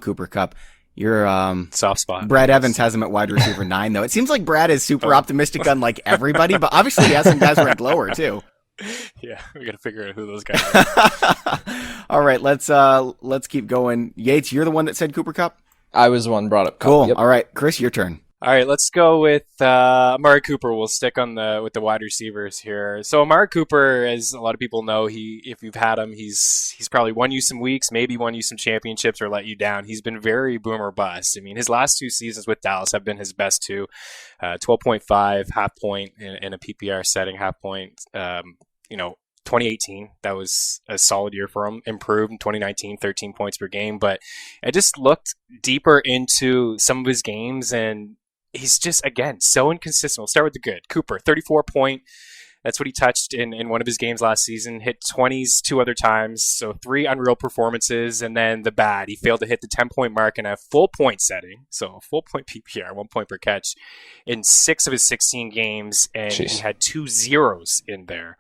Cooper Kupp. You're soft spot. Brad Evans has him at wide receiver 9, though. It seems like Brad is super optimistic on like everybody, but obviously he has some guys ranked lower too. Yeah, we got to figure out who those guys are. All right, let's keep going. Yates, you're the one that said Cooper Kupp? I was the one brought up Kupp. Cool. Yep. All right, Chris, your turn. All right, let's go with Amari Cooper. We'll stick with the wide receivers here. So Amari Cooper, as a lot of people know, if you've had him, he's probably won you some weeks, maybe won you some championships or let you down. He's been very boom or bust. I mean, his last 2 seasons with Dallas have been his best two. 12.5, half point in a PPR setting, half point. 2018, that was a solid year for him. Improved in 2019, 13 points per game. But I just looked deeper into some of his games, and he's just, again, so inconsistent. We'll start with the good. Cooper, 34 point. That's what he touched in one of his games last season. Hit 20s 2 other times, so 3 unreal performances. And then the bad, he failed to hit the 10-point mark in a full point setting, so a full point PPR, 1 point per catch, in 6 of his 16 games, and He had 2 zeros in there.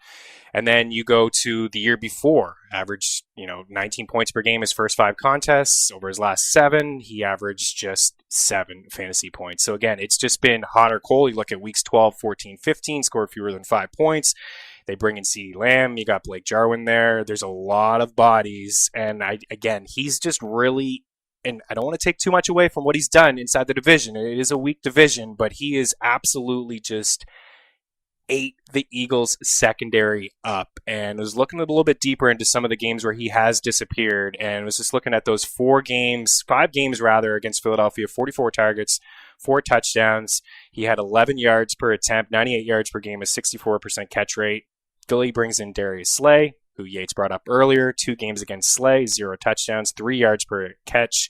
And then you go to the year before, averaged 19 points per game his first 5 contests. Over his last 7, he averaged just 7 fantasy points. So again, it's just been hot or cold. You look at weeks 12, 14, 15, scored fewer than 5 points. They bring in CeeDee Lamb. You got Blake Jarwin there. There's a lot of bodies. And he's just really, and I don't want to take too much away from what he's done inside the division. It is a weak division, but he is absolutely just ate the Eagles secondary up, and was looking a little bit deeper into some of the games where he has disappeared, and was just looking at those 5 games against Philadelphia. 44 targets, 4 touchdowns. He had 11 yards per attempt, 98 yards per game, a 64% catch rate. Philly brings in Darius Slay, who Yates brought up earlier. 2 games against Slay, 0 touchdowns, 3 yards per catch,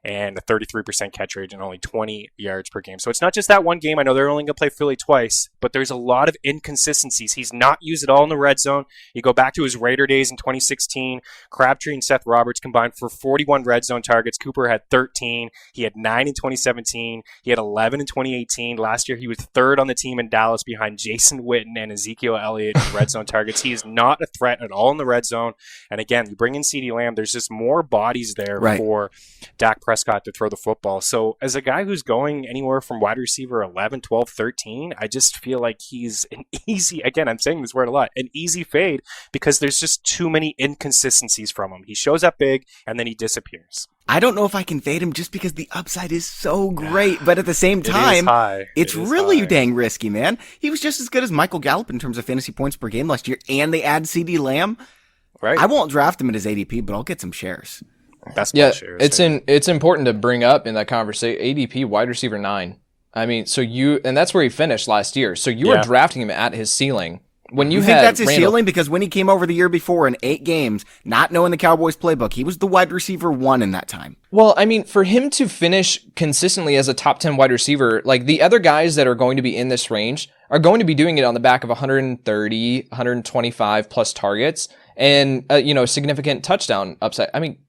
and a 33% catch rate and only 20 yards per game. So it's not just that one game. I know they're only going to play Philly twice, but there's a lot of inconsistencies. He's not used at all in the red zone. You go back to his Raider days in 2016, Crabtree and Seth Roberts combined for 41 red zone targets. Cooper had 13. He had 9 in 2017. He had 11 in 2018. Last year, he was 3rd on the team in Dallas behind Jason Witten and Ezekiel Elliott in red zone targets. He is not a threat at all in the red zone. And again, you bring in CeeDee Lamb, there's just more bodies there for Dak Prescott to throw the football. So as a guy who's going anywhere from wide receiver 11, 12, 13, I just feel like he's an easy, again, I'm saying this word a lot, an easy fade because there's just too many inconsistencies from him. He shows up big and then he disappears. I don't know if I can fade him just because the upside is so great, but at the same time, it's really dang risky, man. He was just as good as Michael Gallup in terms of fantasy points per game last year, and they add CeeDee Lamb. Right. I won't draft him at his ADP, but I'll get some shares. Shares, it's important to bring up in that conversation. ADP wide receiver 9. I mean, and that's where he finished last year. So you were drafting him at his ceiling. When you think that's his ceiling? Because when he came over the year before in 8 games, not knowing the Cowboys playbook, he was the wide receiver 1 in that time. Well, I mean, for him to finish consistently as a top 10 wide receiver, like the other guys that are going to be in this range are going to be doing it on the back of 130, 125 plus targets and, significant touchdown upside. I mean,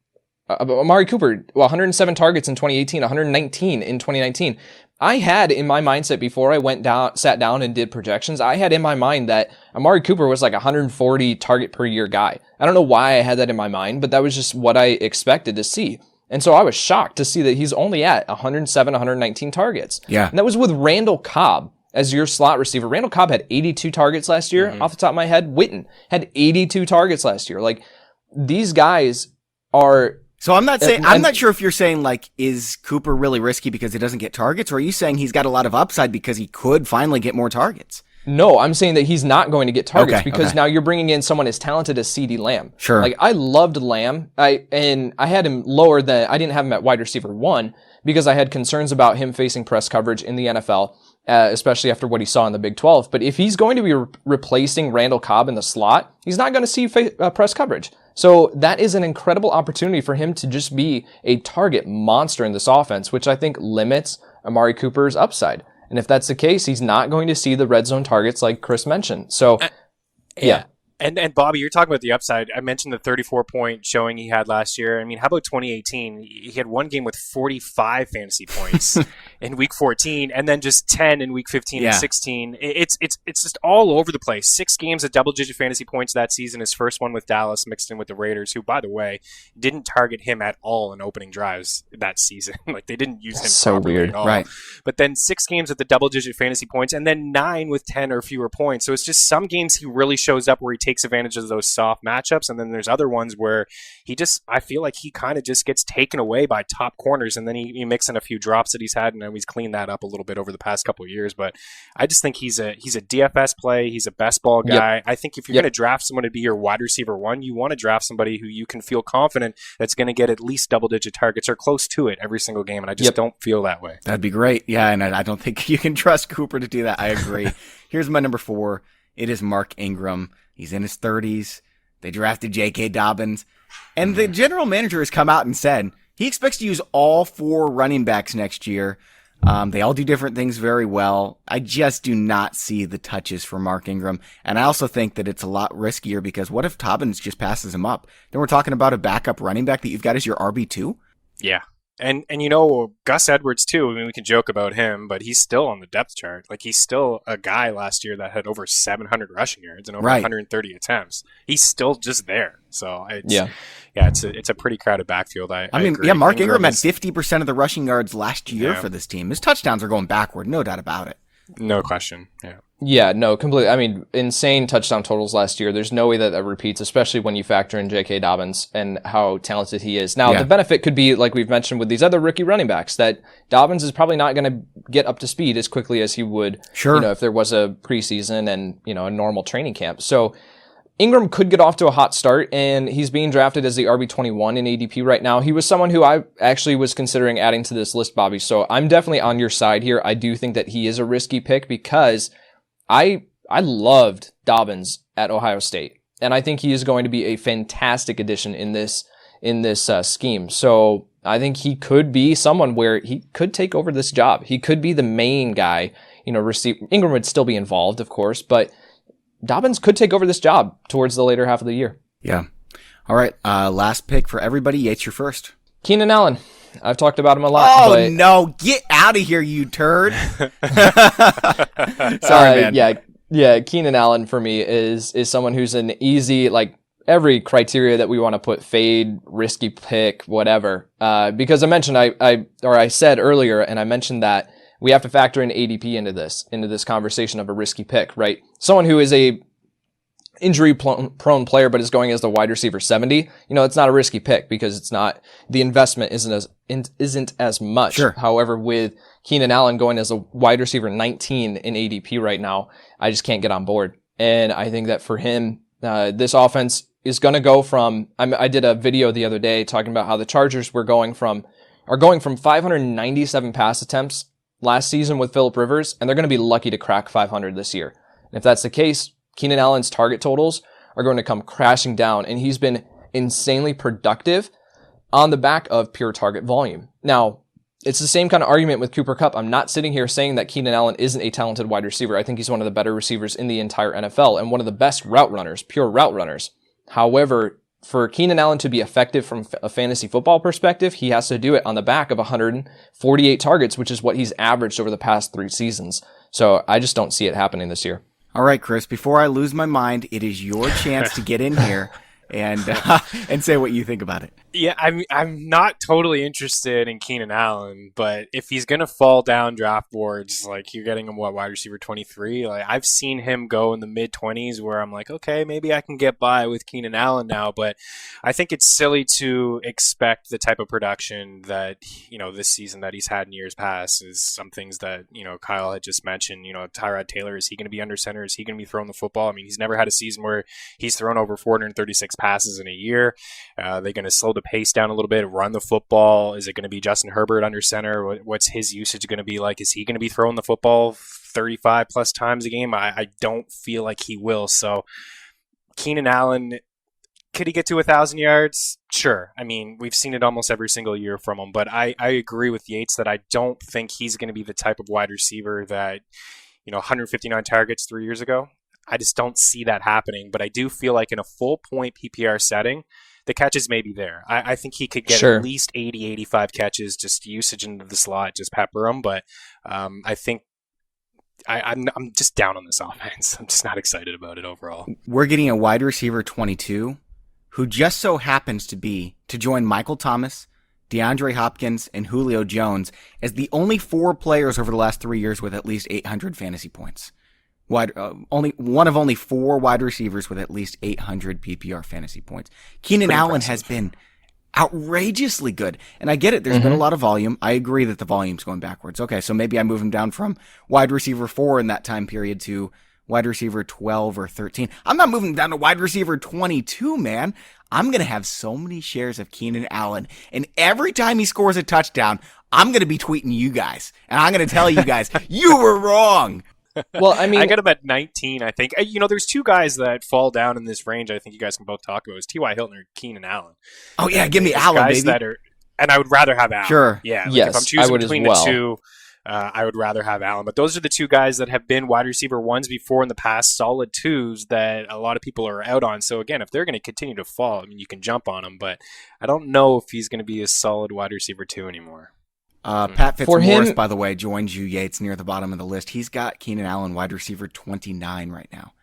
Amari Cooper, 107 targets in 2018, 119 in 2019. I had in my mindset before I sat down and did projections, I had in my mind that Amari Cooper was like a 140 target per year guy. I don't know why I had that in my mind, but that was just what I expected to see. And so I was shocked to see that he's only at 107, 119 targets. Yeah. And that was with Randall Cobb as your slot receiver. Randall Cobb had 82 targets last year. Off the top of my head, Witten had 82 targets last year. Like, these guys are... So I'm not sure if you're saying, like, is Cooper really risky because he doesn't get targets, or are you saying he's got a lot of upside because he could finally get more targets? No, I'm saying that he's not going to get targets because now you're bringing in someone as talented as CeeDee Lamb. Sure. Like, I loved Lamb. I had him I didn't have him at wide receiver 1 because I had concerns about him facing press coverage in the NFL. especially after what he saw in the Big 12. But if he's going to be replacing Randall Cobb in the slot, he's not going to see press coverage. So that is an incredible opportunity for him to just be a target monster in this offense, which I think limits Amari Cooper's upside. And if that's the case, he's not going to see the red zone targets like Chris mentioned. So, yeah. And Bobby, you're talking about the upside. I mentioned the 34-point showing he had last year. I mean, how about 2018? He had one game with 45 fantasy points in Week 14, and then just 10 in Week 15 and 16. It's just all over the place. 6 games of double-digit fantasy points that season. His first one with Dallas, mixed in with the Raiders, who, by the way, didn't target him at all in opening drives that season. Like, they didn't use him properly at all. Right. But then 6 games with the double-digit fantasy points, and then 9 with 10 or fewer points. So it's just some games he really shows up where he takes advantage of those soft matchups, and then there's other ones where I feel like he kind of just gets taken away by top corners, and then he mix in a few drops that he's had, and he's cleaned that up a little bit over the past couple of years. But I just think he's a DFS play. He's a best ball guy. Yep. I think if you're going to draft someone to be your wide receiver one, you want to draft somebody who you can feel confident that's going to get at least double-digit targets or close to it every single game, and I just don't feel that way. That'd be great. Yeah, and I don't think you can trust Cooper to do that. I agree. Here's my number 4. It is Mark Ingram. He's in his 30s. They drafted J.K. Dobbins. And the general manager has come out and said he expects to use all 4 running backs next year. They all do different things very well. I just do not see the touches for Mark Ingram. And I also think that it's a lot riskier because what if Dobbins just passes him up? Then we're talking about a backup running back that you've got as your RB2? Yeah. And Gus Edwards too. I mean, we can joke about him, but he's still on the depth chart. Like, he's still a guy last year that had over 700 rushing yards and over 130 attempts. He's still just there. So it's a pretty crowded backfield. I mean, agree. Mark Ingram had 50% of the rushing yards last year for this team. His touchdowns are going backward, no doubt about it. No question. Yeah. Yeah, no, completely. I mean, insane touchdown totals last year. There's no way that repeats, especially when you factor in J.K. Dobbins and how talented he is. Now, the benefit could be, like we've mentioned with these other rookie running backs, that Dobbins is probably not going to get up to speed as quickly as he would, if there was a preseason and, a normal training camp. So Ingram could get off to a hot start, and he's being drafted as the RB21 in ADP right now. He was someone who I actually was considering adding to this list, Bobby. So I'm definitely on your side here. I do think that he is a risky pick because I loved Dobbins at Ohio State, and I think he is going to be a fantastic addition in this scheme. So I think he could be someone where he could take over this job. He could be the main guy. Ingram would still be involved, of course, but Dobbins could take over this job towards the later half of the year. Yeah. All right. Last pick for everybody. Yates, you're first. Keenan Allen. I've talked about him a lot. Oh, no. Get out of here, you turd. Sorry, man. Yeah. Keenan Allen for me is someone who's an easy, like, every criteria that we want to put: fade, risky pick, whatever. Because I said earlier, and I mentioned that we have to factor in ADP into this conversation of a risky pick, right? Someone who is a injury prone player but is going as the wide receiver 70, it's not a risky pick because it's not, the investment isn't as much. Sure. However, with Keenan Allen going as a wide receiver 19 in ADP right now, I just can't get on board. And I think that for him, this offense is going to go from, I did a video the other day talking about how the Chargers are going from 597 pass attempts last season with Phillip Rivers, and they're going to be lucky to crack 500 this year. And if that's the case, Keenan Allen's target totals are going to come crashing down, and he's been insanely productive on the back of pure target volume. Now, it's the same kind of argument with Cooper Kupp. I'm not sitting here saying that Keenan Allen isn't a talented wide receiver. I think he's one of the better receivers in the entire NFL and one of the best route runners, pure route runners. However, for Keenan Allen to be effective from a fantasy football perspective, he has to do it on the back of 148 targets, which is what he's averaged over the past 3 seasons. So I just don't see it happening this year. All right, Chris, before I lose my mind, it is your chance to get in here and say what you think about it. Yeah, I'm not totally interested in Keenan Allen, but if he's gonna fall down draft boards, like you're getting him wide receiver 23, like I've seen him go in the mid 20s where I'm like, okay, maybe I can get by with Keenan Allen now, but I think it's silly to expect the type of production that this season that he's had in years past. Is some things that Kyle had just mentioned. Tyrod Taylor, is he going to be under center? Is he going to be throwing the football? I mean, he's never had a season where he's thrown over 436 passes in a year? Are they going to slow the pace down a little bit, run the football? Is it going to be Justin Herbert under center? What's his usage going to be like? Is he going to be throwing the football 35 plus times a game? I don't feel like he will. So Keenan Allen, could he get to 1,000 yards? Sure. I mean, we've seen it almost every single year from him, but I agree with Yates that I don't think he's going to be the type of wide receiver that, 159 targets 3 years ago. I just don't see that happening, but I do feel like in a full point PPR setting, the catches may be there. I think he could get at least 80, 85 catches, just usage into the slot, just pepper him, but I think I'm just down on this offense. I'm just not excited about it overall. We're getting a wide receiver 22 who just so happens to join Michael Thomas, DeAndre Hopkins, and Julio Jones as the only 4 players over the last 3 years with at least 800 fantasy points. Only 4 wide receivers with at least 800 PPR fantasy points. Keenan Allen has been outrageously good. And I get it. There's been a lot of volume. I agree that the volume's going backwards. Okay, so maybe I move him down from wide receiver 4 in that time period to wide receiver 12 or 13. I'm not moving down to wide receiver 22, man. I'm going to have so many shares of Keenan Allen, and every time he scores a touchdown, I'm going to be tweeting you guys, and I'm going to tell you guys, you were wrong. Well, I mean, I got him at 19, I think. There's 2 guys that fall down in this range I think you guys can both talk about. It's T.Y. Hilton or Keenan Allen. Oh, yeah, give me Allen, guys baby. And I would rather have Allen. Sure. Yeah. Yes, if I'm choosing between the 2, I would rather have Allen. But those are the 2 guys that have been wide receiver 1s before in the past, solid 2s that a lot of people are out on. So, again, if they're going to continue to fall, I mean, you can jump on them. But I don't know if he's going to be a solid wide receiver 2 anymore. Pat Fitzmaurice, by the way, joins you, Yates, near the bottom of the list. He's got Keenan Allen wide receiver 29 right now.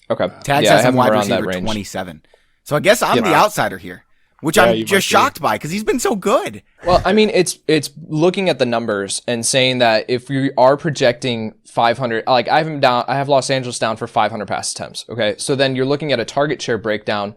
Okay. Tags has him wide receiver 27. So I guess I'm the outsider here, which I'm just shocked by because he's been so good. Well, I mean, it's looking at the numbers and saying that if you are projecting 500, like I have Los Angeles down for 500 pass attempts. Okay. So then you're looking at a target share breakdown.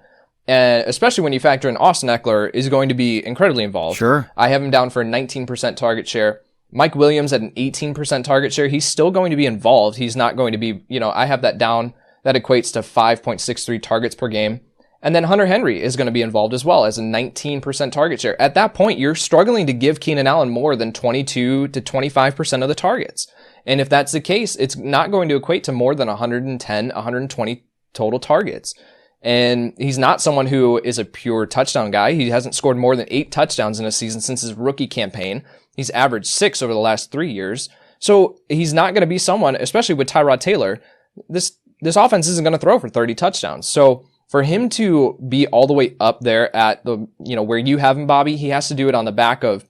And especially when you factor in Austin Eckler is going to be incredibly involved. Sure. I have him down for a 19% target share. Mike Williams at an 18% target share. He's still going to be involved. He's not going to be, I have that down. That equates to 5.63 targets per game. And then Hunter Henry is going to be involved as well as a 19% target share. At that point, you're struggling to give Keenan Allen more than 22 to 25% of the targets. And if that's the case, it's not going to equate to more than 110, 120 total targets. And he's not someone who is a pure touchdown guy. He hasn't scored more than 8 touchdowns in a season since his rookie campaign. He's averaged 6 over the last 3 years. So he's not going to be someone, especially with Tyrod Taylor, this offense isn't going to throw for 30 touchdowns. So for him to be all the way up there at the, where you have him, Bobby, he has to do it on the back of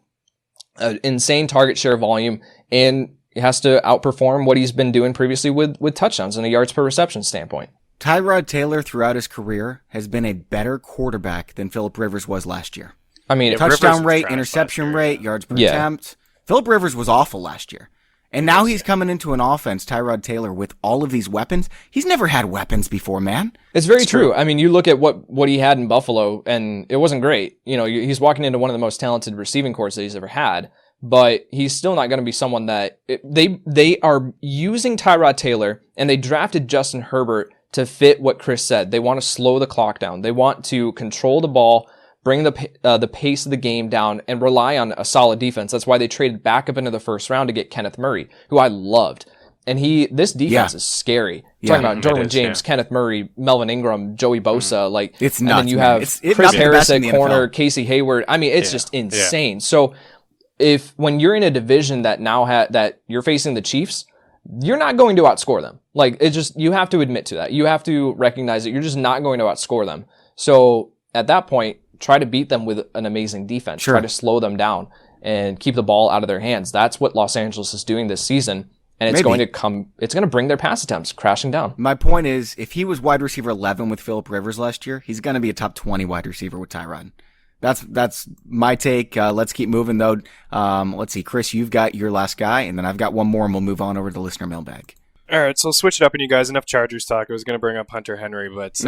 an insane target share volume, and he has to outperform what he's been doing previously with touchdowns and a yards per reception standpoint. Tyrod Taylor throughout his career has been a better quarterback than Phillip Rivers was last year. I mean, touchdown rate, interception rate, yards per attempt. Phillip Rivers was awful last year. And now he's coming into an offense, Tyrod Taylor, with all of these weapons. He's never had weapons before, man. It's very true. I mean, you look at what he had in Buffalo, and it wasn't great. He's walking into one of the most talented receiving corps that he's ever had. But he's still not going to be someone that they are using Tyrod Taylor, and they drafted Justin Herbert to fit what Chris said. They want to slow the clock down. They want to control the ball, bring the pace of the game down, and rely on a solid defense. That's why they traded back up into the first round to get Kenneth Murray, who I loved. And this defense is scary. Talking about Jarwin James, Kenneth Murray, Melvin Ingram, Joey Bosa, it's nuts. And then you have Chris Harris at corner, Casey Hayward. I mean, it's just insane. So when you're in a division that that you're facing the Chiefs, you're not going to outscore them. You have to admit to that. You have to recognize that you're just not going to outscore them. So at that point, try to beat them with an amazing defense. Sure. Try to slow them down and keep the ball out of their hands. That's what Los Angeles is doing this season. And it's going to bring their pass attempts crashing down. My point is, if he was wide receiver 11 with Phillip Rivers last year, he's going to be a top 20 wide receiver with Tyrod. That's my take. Let's keep moving, though. Let's see. Chris, you've got your last guy, and then I've got one more, and we'll move on over to the listener mailbag. All right, so I'll switch it up on you guys. Enough Chargers talk. I was going to bring up Hunter Henry, but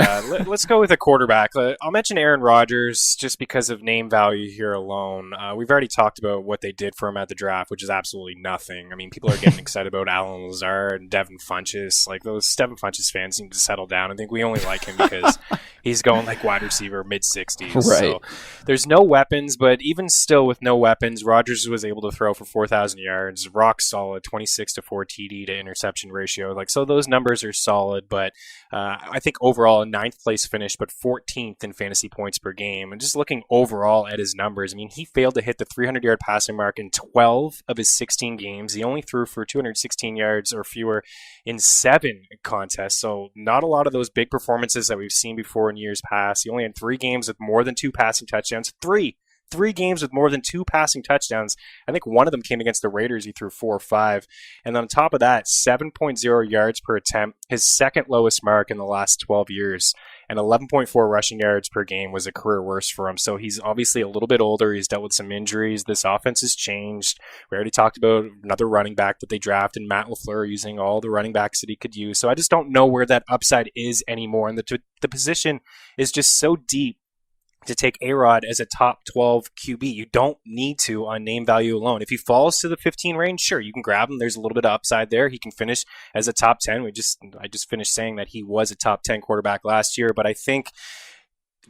let's go with a quarterback. I'll mention Aaron Rodgers just because of name value here alone. We've already talked about what they did for him at the draft, which is absolutely nothing. I mean, people are getting excited about Alan Lazard and Devin Funchess. Like, those Devin Funchess fans need to settle down. I think we only like him because he's going like wide receiver mid-60s. Right. So there's no weapons, but even still with no weapons, Rodgers was able to throw for 4,000 yards, rock solid, 26-4 TD to interception ratio. Like, so those numbers are solid, but I think overall a 9th place finish, but 14th in fantasy points per game. And just looking overall at his numbers, I mean, he failed to hit the 300-yard passing mark in 12 of his 16 games. He only threw for 216 yards or fewer in 7 contests. So not a lot of those big performances that we've seen before in years past. He only had 3 games with more than 2 passing touchdowns. Three games with more than 2 passing touchdowns. I think one of them came against the Raiders. He threw 4 or 5. And on top of that, 7.0 yards per attempt, his second lowest mark in the last 12 years. And 11.4 rushing yards per game was a career worst for him. So he's obviously a little bit older. He's dealt with some injuries. This offense has changed. We already talked about another running back that they drafted, Matt LaFleur, using all the running backs that he could use. So I just don't know where that upside is anymore. And the position is just so deep to take A-Rod as a top 12 QB. You don't need to on name value alone. If he falls to the 15 range, sure, you can grab him. There's a little bit of upside there. He can finish as a top 10. I just finished saying that he was a top 10 quarterback last year, but I think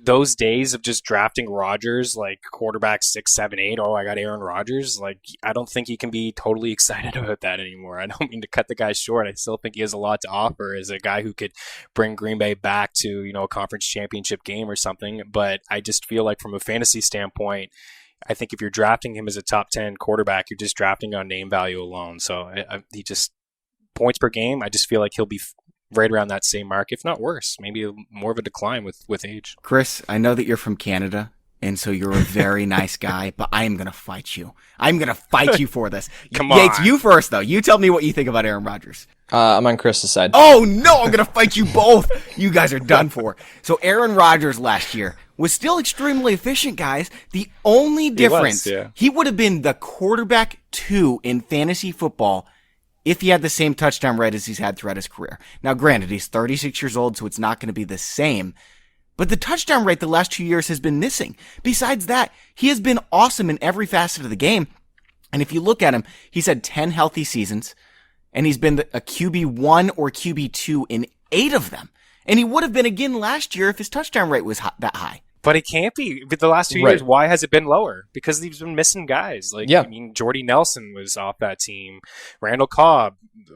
those days of just drafting Rodgers, like quarterback 6, 7, 8, I got Aaron Rodgers, like, I don't think you can be totally excited about that anymore. I don't mean to cut the guy short. I still think he has a lot to offer as a guy who could bring Green Bay back to, a conference championship game or something. But I just feel like from a fantasy standpoint, I think if you're drafting him as a top 10 quarterback, you're just drafting on name value alone. So he just, points per game, I just feel like he'll be right around that same mark, if not worse. Maybe more of a decline with age. Chris, I know that you're from Canada, and so you're a very nice guy, but I am going to fight you. I'm going to fight you for this. Come on. Yates, you first, though. You tell me what you think about Aaron Rodgers. I'm on Chris's side. Oh, no, I'm going to fight you both. You guys are done for. So Aaron Rodgers last year was still extremely efficient, guys. The only difference, he would have been the quarterback 2 in fantasy football if he had the same touchdown rate as he's had throughout his career. Now, granted, he's 36 years old, so it's not going to be the same. But the touchdown rate the last 2 years has been missing. Besides that, he has been awesome in every facet of the game. And if you look at him, he's had 10 healthy seasons, and he's been a QB1 or QB2 in 8 of them. And he would have been again last year if his touchdown rate was that high. But it can't be. With the last 2 years, why has it been lower? Because he's been missing guys. I mean, Jordy Nelson was off that team. Randall Cobb,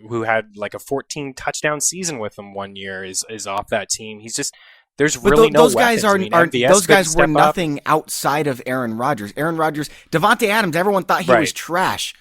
who had like a 14 touchdown season with him one year, is off that team. He's just, there's really no those guys weapons. Those guys were nothing outside of Aaron Rodgers. Aaron Rodgers, Devontae Adams, everyone thought he was trash.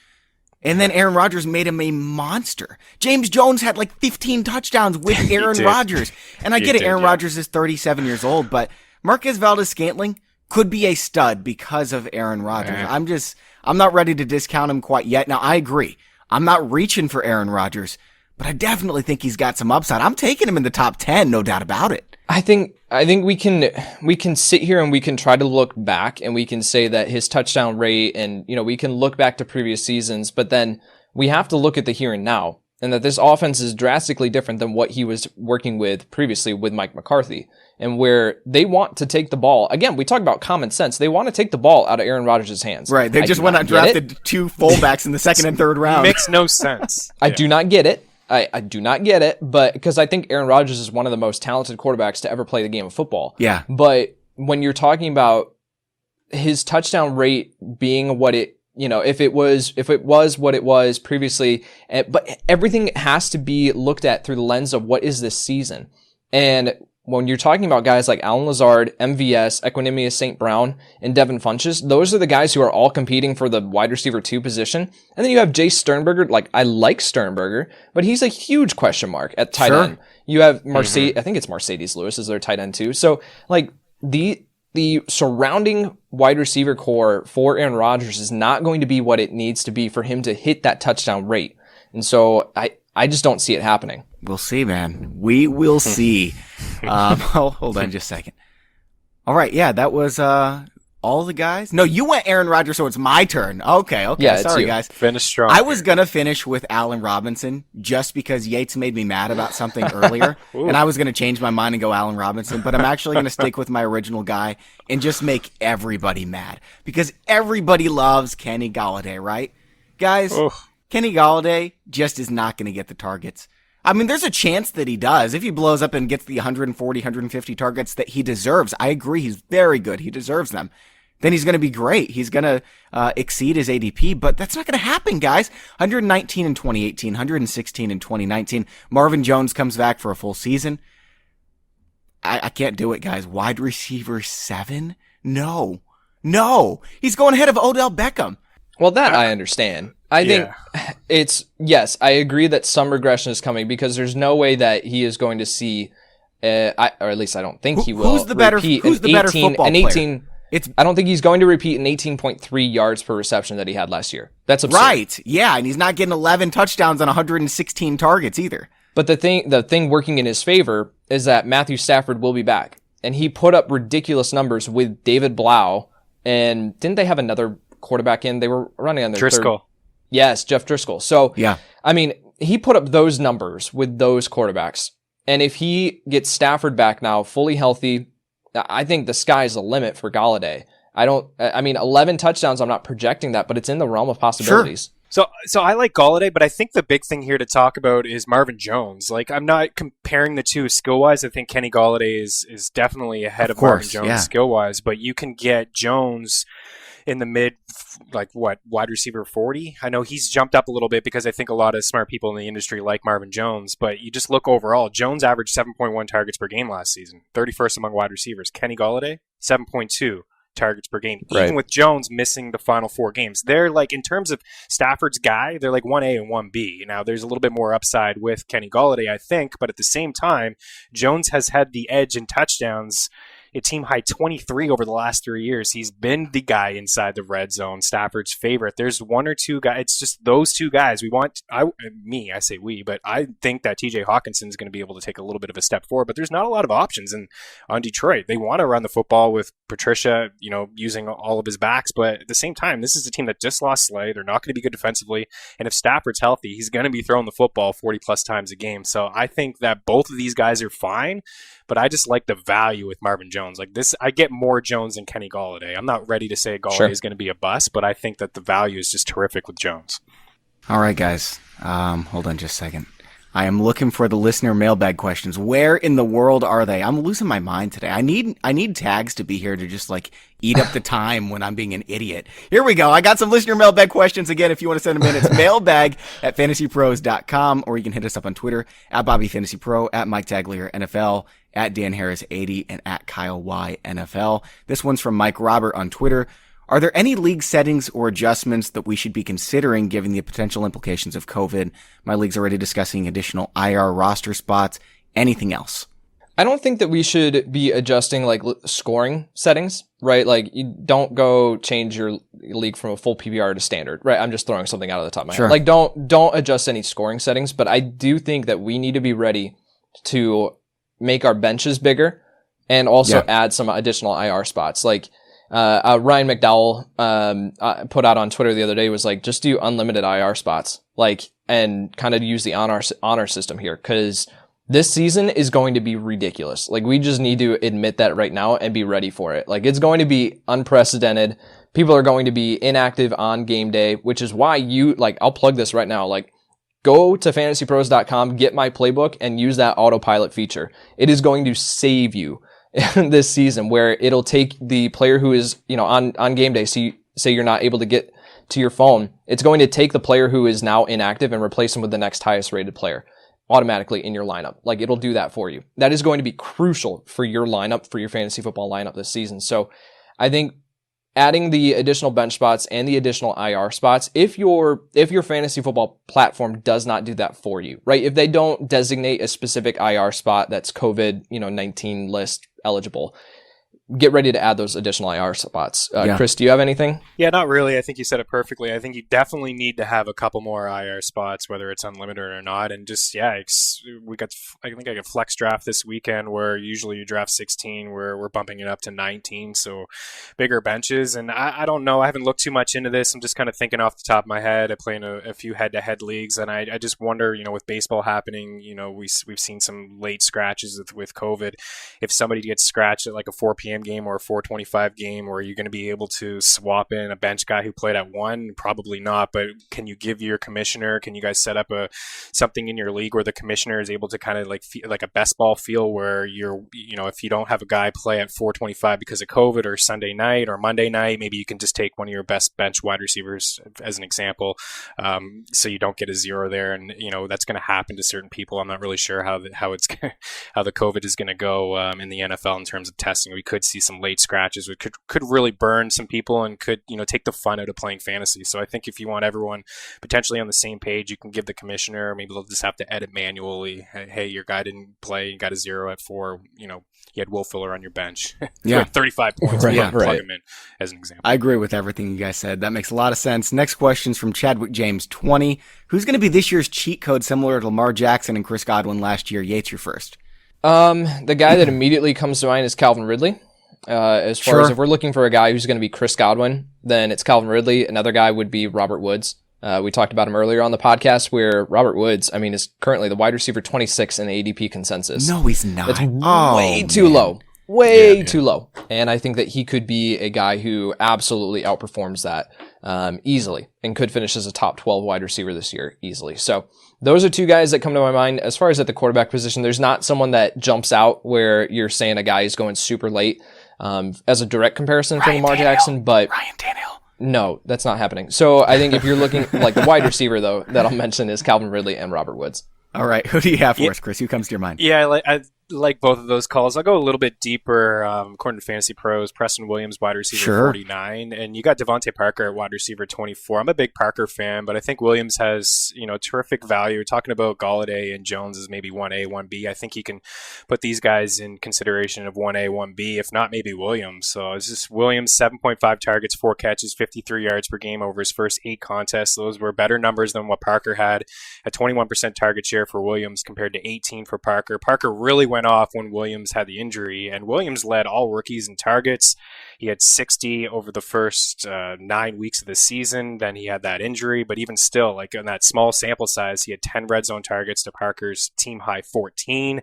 And then Aaron Rodgers made him a monster. James Jones had like 15 touchdowns with Aaron Rodgers. And I get it, Aaron Rodgers is 37 years old, but Marquez Valdes-Scantling could be a stud because of Aaron Rodgers. I'm not ready to discount him quite yet. Now, I agree. I'm not reaching for Aaron Rodgers, but I definitely think he's got some upside. I'm taking him in the top 10, no doubt about it. I think we can sit here and we can try to look back and we can say that his touchdown rate and, we can look back to previous seasons, but then we have to look at the here and now, and that this offense is drastically different than what he was working with previously with Mike McCarthy, and where they want to take the ball. Again, we talk about common sense. They want to take the ball out of Aaron Rodgers' hands. Right. They just went out and drafted 2 fullbacks in the second and third round. Makes no sense. I do not get it. I do not get it, but because I think Aaron Rodgers is one of the most talented quarterbacks to ever play the game of football. Yeah. But when you're talking about his touchdown rate being what it, if it was what it was previously, but everything has to be looked at through the lens of what is this season. And when you're talking about guys like Alan Lazard, MVS, Equanimous St. Brown, and Devin Funchess, those are the guys who are all competing for the wide receiver 2 position. And then you have Jay Sternberger. I like Sternberger, but he's a huge question mark at tight end. You have Mercedes, I think it's Mercedes Lewis is their tight end too. So the surrounding wide receiver core for Aaron Rodgers is not going to be what it needs to be for him to hit that touchdown rate. And so I just don't see it happening. We'll see, man. We will see. Hold on just a second. All right. Yeah, that was All the guys? No, you went Aaron Rodgers, so it's my turn. Okay. Yeah, it's sorry, you. guys. Finish strong. I was going to finish with Allen Robinson just because Yates made me mad about something earlier, and I was going to change my mind and go Allen Robinson, but I'm actually going to stick with my original guy and just make everybody mad because everybody loves Kenny Golladay, right? Guys, Kenny Golladay just is not going to get the targets. I mean, there's a chance that he does. If he blows up and gets the 140, 150 targets that he deserves, I agree, he's very good. He deserves them. Then he's going to be great. He's going to exceed his ADP, but that's not going to happen, guys. 119 in 2018, 116 in 2019. Marvin Jones comes back for a full season. I can't do it, guys. Wide receiver 7? No. He's going ahead of Odell Beckham. Well, that I understand. I think yes, I agree that some regression is coming because there's no way that he is going to see, or at least I don't think he will. Who's the better football player? I don't think he's going to repeat an 18.3 yards per reception that he had last year. That's absurd. Right. Yeah, and he's not getting 11 touchdowns on 116 targets either. But the thing working in his favor is that Matthew Stafford will be back. And he put up ridiculous numbers with David Blau. And didn't they have another quarterback in? They were running on their Driscoll. third. Yes, Jeff Driscoll. So, yeah. I mean, he put up those numbers with those quarterbacks. And if he gets Stafford back now, fully healthy, I think the sky's the limit for Golladay. 11 touchdowns, I'm not projecting that, but it's in the realm of possibilities. Sure. So I like Golladay, but I think the big thing here to talk about is Marvin Jones. Like, I'm not comparing the two skill-wise. I think Kenny Golladay is definitely ahead of Marvin Jones skill-wise, but you can get Jones in the mid, wide receiver 40? I know he's jumped up a little bit because I think a lot of smart people in the industry like Marvin Jones, but you just look overall. Jones averaged 7.1 targets per game last season, 31st among wide receivers. Kenny Golladay, 7.2 targets per game, even with Jones missing the final 4 games. They're like, in terms of Stafford's guy, they're like 1A and 1B. Now, there's a little bit more upside with Kenny Golladay, I think, but at the same time, Jones has had the edge in touchdowns, a team high 23 over the last 3 years. He's been the guy inside the red zone, Stafford's favorite. There's one or two guys. It's just those two guys. I say we, but I think that TJ Hawkinson is going to be able to take a little bit of a step forward, but there's not a lot of options on Detroit. They want to run the football with Patricia, using all of his backs, but at the same time, this is a team that just lost Slay. They're not going to be good defensively, and if Stafford's healthy, he's going to be throwing the football 40 plus times a game. So I think that both of these guys are fine, but I just like the value with Marvin Jones. Like this, I get more Jones than Kenny Golladay. I'm not ready to say Golladay is going to be a bust, but I think that the value is just terrific with Jones. All right, guys. Hold on just a second. I am looking for the listener mailbag questions. Where in the world are they? I'm losing my mind today. I need tags to be here to just eat up the time when I'm being an idiot. Here we go. I got some listener mailbag questions again. If you want to send them in, it's mailbag@fantasypros.com, or you can hit us up on Twitter @BobbyFantasyPro, @MikeTaglier NFL, @DanHarris80, and @KyleY NFL. This one's from Mike Robert on Twitter. Are there any league settings or adjustments that we should be considering given the potential implications of COVID? My league's already discussing additional IR roster spots. Anything else? I don't think that we should be adjusting scoring settings, right? Like, you don't go change your league from a full PPR to standard, right? I'm just throwing something out of the top of my head. Like, don't adjust any scoring settings, but I do think that we need to be ready to make our benches bigger and also add some additional IR spots. Like, Ryan McDowell put out on Twitter the other day was like, just do unlimited IR spots, and kind of use the honor system here, because this season is going to be ridiculous. Like, we just need to admit that right now and be ready for it. Like, it's going to be unprecedented. People are going to be inactive on game day, which is why I'll plug this right now. Go to fantasypros.com, get my playbook, and use that autopilot feature. It is going to save you this season, where it'll take the player who is, on game day, so say you're not able to get to your phone, it's going to take the player who is now inactive and replace him with the next highest rated player automatically in your lineup. It'll do that for you. That is going to be crucial for your lineup, for your fantasy football lineup this season. So I think adding the additional bench spots and the additional IR spots, if your fantasy football platform does not do that for you, right? If they don't designate a specific IR spot that's COVID, 19 list eligible, get ready to add those additional IR spots. Yeah. Chris, do you have anything? Yeah, not really. I think you said it perfectly. I think you definitely need to have a couple more IR spots, whether it's unlimited or not. And just, I think I got flex draft this weekend where usually you draft 16, where we're bumping it up to 19. So bigger benches. And I don't know. I haven't looked too much into this. I'm just kind of thinking off the top of my head. I play in a few head-to-head leagues, and I just wonder, with baseball happening, we've seen some late scratches with COVID. If somebody gets scratched at like a 4 p.m. game or a 4:25 game, or are you going to be able to swap in a bench guy who played at 1? Probably not, but can you give your commissioner, can you guys set up something in your league where the commissioner is able to kind of like a best ball feel where if you don't have a guy play at 4:25 because of COVID or Sunday night or Monday night, maybe you can just take one of your best bench wide receivers as an example, so you don't get a 0 there. And that's going to happen to certain people. I'm not really sure how the COVID is going to go in the NFL in terms of testing. We could see some late scratches, which could really burn some people and could take the fun out of playing fantasy. So I think if you want everyone potentially on the same page, you can give the commissioner, maybe they'll just have to edit manually. Hey, your guy didn't play, you got a 0 at 4. You had Will Fuller on your bench. Yeah, 35 points. Right, Plug him in as an example. I agree with everything you guys said. That makes a lot of sense. Next question's from Chadwick James 20. Who's going to be this year's cheat code similar to Lamar Jackson and Chris Godwin last year? Yates, you're first. The guy that immediately comes to mind is Calvin Ridley. As far as if we're looking for a guy who's going to be Chris Godwin, then it's Calvin Ridley. Another guy would be Robert Woods. We talked about him earlier on the podcast, where Robert Woods, is currently the wide receiver 26 in the ADP consensus. No, he's not. It's way too low. Way too low. And I think that he could be a guy who absolutely outperforms that easily and could finish as a top 12 wide receiver this year easily. So those are two guys that come to my mind. As far as at the quarterback position, there's not someone that jumps out where you're saying a guy is going super late as a direct comparison to Lamar Jackson, but Ryan Tannehill. No, that's not happening. So I think if you're looking like the wide receiver, though, that I'll mention is Calvin Ridley and Robert Woods. All right. Who do you have for us, Chris? Who comes to your mind? Yeah, I like both of those calls. I'll go a little bit deeper. According to FantasyPros, Preston Williams, wide receiver 49, and you got Devontae Parker at wide receiver 24. I'm a big Parker fan, but I think Williams has terrific value. We're talking about Golladay and Jones as maybe 1A, 1B. I think you can put these guys in consideration of 1A, 1B, if not maybe Williams. So it's just Williams, 7.5 targets, 4 catches, 53 yards per game over his first 8 contests. Those were better numbers than what Parker had. A 21% target share for Williams compared to 18 for Parker. Parker really went off when Williams had the injury, and Williams led all rookies in targets. He had 60 over the first 9 weeks of the season. Then he had that injury, but even still, like in that small sample size, he had 10 red zone targets to Parker's team high 14.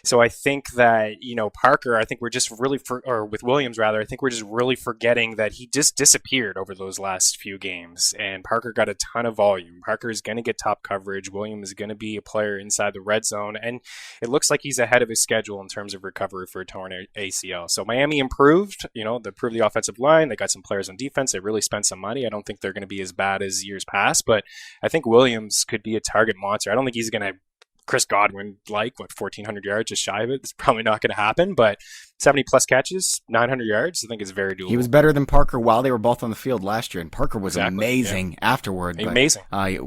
So I think that, Parker, I think we're just really, or with Williams rather, I think we're just really forgetting that he just disappeared over those last few games, and Parker got a ton of volume. Parker is going to get top coverage. Williams is going to be a player inside the red zone, and it looks like he's ahead of his schedule in terms of recovery for a torn ACL. So Miami improved, they improved the offensive line. They got some players on defense. They really spent some money. I don't think they're going to be as bad as years past, but I think Williams could be a target monster. I don't think he's going to Chris Godwin, 1,400 yards, just shy of it. It's probably not going to happen, but 70 plus catches, 900 yards, I think is very doable. He was better than Parker while they were both on the field last year, and Parker was amazing afterward. Amazing.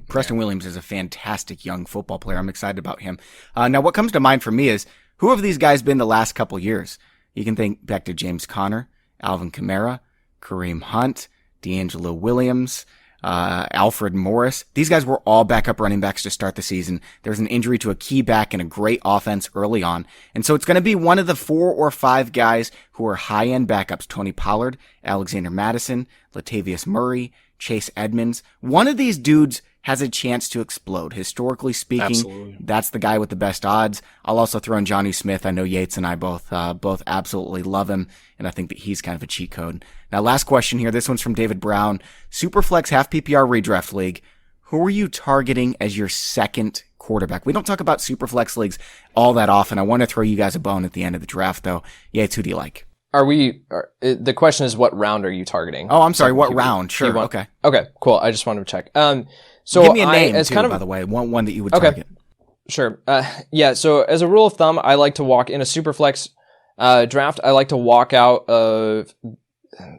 Preston Williams is a fantastic young football player. I'm excited about him. Now, what comes to mind for me is, who have these guys been the last couple years? You can think back to James Conner, Alvin Kamara, Kareem Hunt, D'Angelo Williams, Alfred Morris. These guys were all backup running backs to start the season. There was an injury to a key back and a great offense early on. And so it's going to be one of the 4 or 5 guys who are high-end backups. Tony Pollard, Alexander Mattison, Latavius Murray, Chase Edmonds. One of these dudes has a chance to explode. Historically speaking, Absolutely. That's the guy with the best odds. I'll also throw in Johnny Smith. I know Yates and I both absolutely love him, and I think that he's kind of a cheat code. Now, last question here. This one's from David Brown. Superflex half PPR redraft league. Who are you targeting as your second quarterback? We don't talk about Superflex leagues all that often. I want to throw you guys a bone at the end of the draft, though. Yates, who do you like? The question is, what round are you targeting? Oh, I'm sorry. What round? Sure. Okay, cool. I just wanted to check. So give me a name, as too, kind of, by the way. One that you would target. Sure. So as a rule of thumb, I like to walk in a Superflex draft. I like to walk out of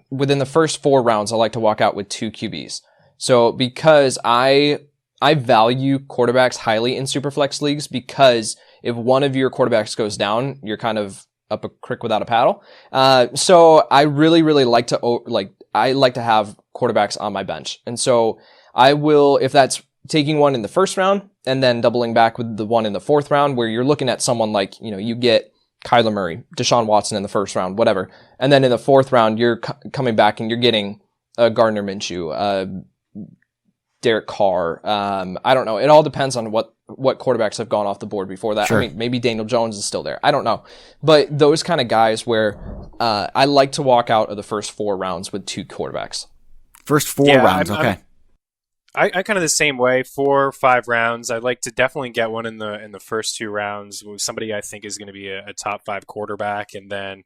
within the first 4 rounds. I like to walk out with 2 QBs. So because I value quarterbacks highly in Superflex leagues, because if one of your quarterbacks goes down, you're kind of up a creek without a paddle. So I really, really like to have quarterbacks on my bench. And so I will, if that's taking one in the first round and then doubling back with the one in the fourth round, where you're looking at someone like, you get Kyler Murray, Deshaun Watson in the first round, whatever. And then in the fourth round, you're coming back and you're getting Gardner Minshew, Derek Carr. I don't know. It all depends on what quarterbacks have gone off the board before that. Sure. I mean, maybe Daniel Jones is still there. I don't know. But those kind of guys where I like to walk out of the first 4 rounds with 2 quarterbacks. First 4 rounds, okay. I kind of the same way, 4 or 5 rounds. I'd like to definitely get one in the first 2 rounds with somebody I think is going to be a top 5 quarterback, and then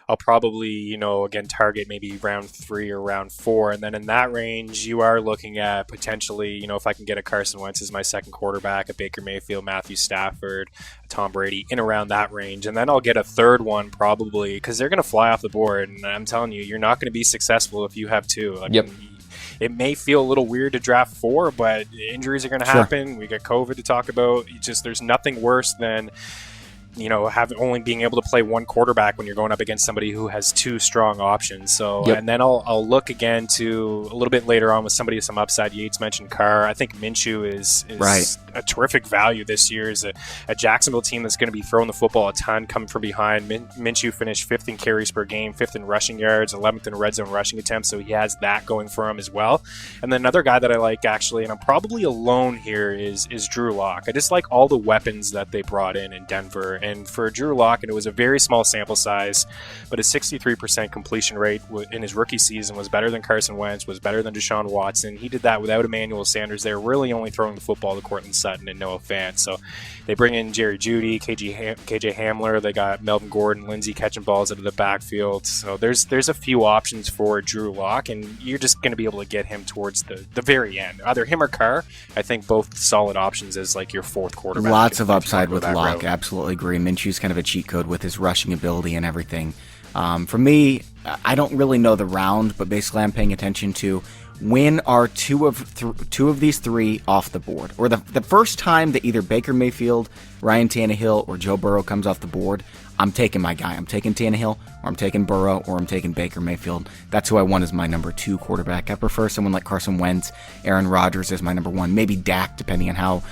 I'll probably, again, target maybe round 3 or round 4, and then in that range, you are looking at potentially, if I can get a Carson Wentz as my second quarterback, a Baker Mayfield, Matthew Stafford, a Tom Brady, in around that range, and then I'll get a third one probably, because they're going to fly off the board, and I'm telling you, you're not going to be successful if you have 2. Yep. It may feel a little weird to draft 4, but injuries are going to happen. We got COVID to talk about. There's nothing worse than only being able to play one quarterback when you're going up against somebody who has 2 strong options. So, yep. And then I'll look again to a little bit later on with somebody with some upside. Yates mentioned Carr. I think Minshew is right. A terrific value this year. Is a Jacksonville team that's going to be throwing the football a ton, coming from behind. Minshew finished 5th in carries per game, 5th in rushing yards, 11th in red zone rushing attempts. So he has that going for him as well. And then another guy that I like actually, and I'm probably alone here, is Drew Lock. I just like all the weapons that they brought in Denver. And for Drew Lock, and it was a very small sample size, but a 63% completion rate in his rookie season was better than Carson Wentz, was better than Deshaun Watson. He did that without Emmanuel Sanders. They were really only throwing the football to Courtland Sutton and Noah Fant. So they bring in Jerry Jeudy, KJ Hamler. They got Melvin Gordon, Lindsey catching balls out of the backfield. So there's a few options for Drew Lock, and you're just going to be able to get him towards the very end. Either him or Carr. I think both solid options as like your 4th quarterback. Lots of upside with Lock. Route. Absolutely agree. Minshew's kind of a cheat code with his rushing ability and everything. For me, I don't really know the round, but basically I'm paying attention to when are two of these 3 off the board, or the first time that either Baker Mayfield, Ryan Tannehill, or Joe Burrow comes off the board. I'm taking my guy. I'm taking Tannehill, or I'm taking Burrow, or I'm taking Baker Mayfield. That's who I want as my number 2 quarterback. I prefer someone like Carson Wentz, Aaron Rodgers as my number 1, maybe Dak, depending on how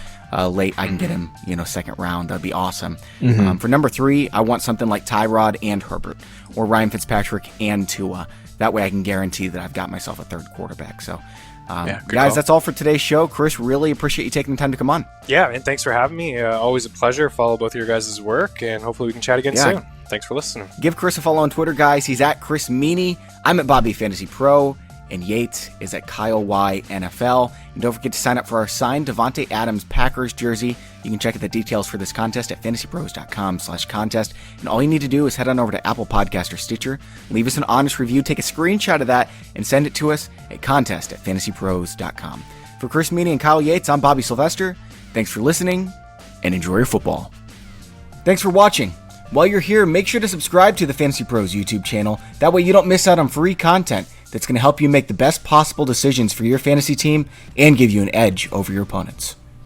late I can get him, second round. That'd be awesome. Mm-hmm. For number 3, I want something like Tyrod and Herbert, or Ryan Fitzpatrick and Tua. That way I can guarantee that I've got myself a 3rd quarterback. So, guys, call. That's all for today's show. Chris, really appreciate you taking the time to come on. Yeah, and thanks for having me. Always a pleasure. Follow both of your guys' work, and hopefully we can chat again soon. Thanks for listening. Give Chris a follow on Twitter, guys. He's at Chris Meaney. I'm at Bobby Fantasy Pro. And Yates is at Kyle Y NFL. And don't forget to sign up for our signed Devontae Adams Packers jersey. You can check out the details for this contest at fantasypros.com/contest. And all you need to do is head on over to Apple Podcast or Stitcher, leave us an honest review, take a screenshot of that, and send it to us at contest@fantasypros.com. For Chris Meaney and Kyle Yates, I'm Bobby Sylvester. Thanks for listening, and enjoy your football. Thanks for watching. While you're here, make sure to subscribe to the Fantasy Pros YouTube channel. That way you don't miss out on free content that's going to help you make the best possible decisions for your fantasy team and give you an edge over your opponents.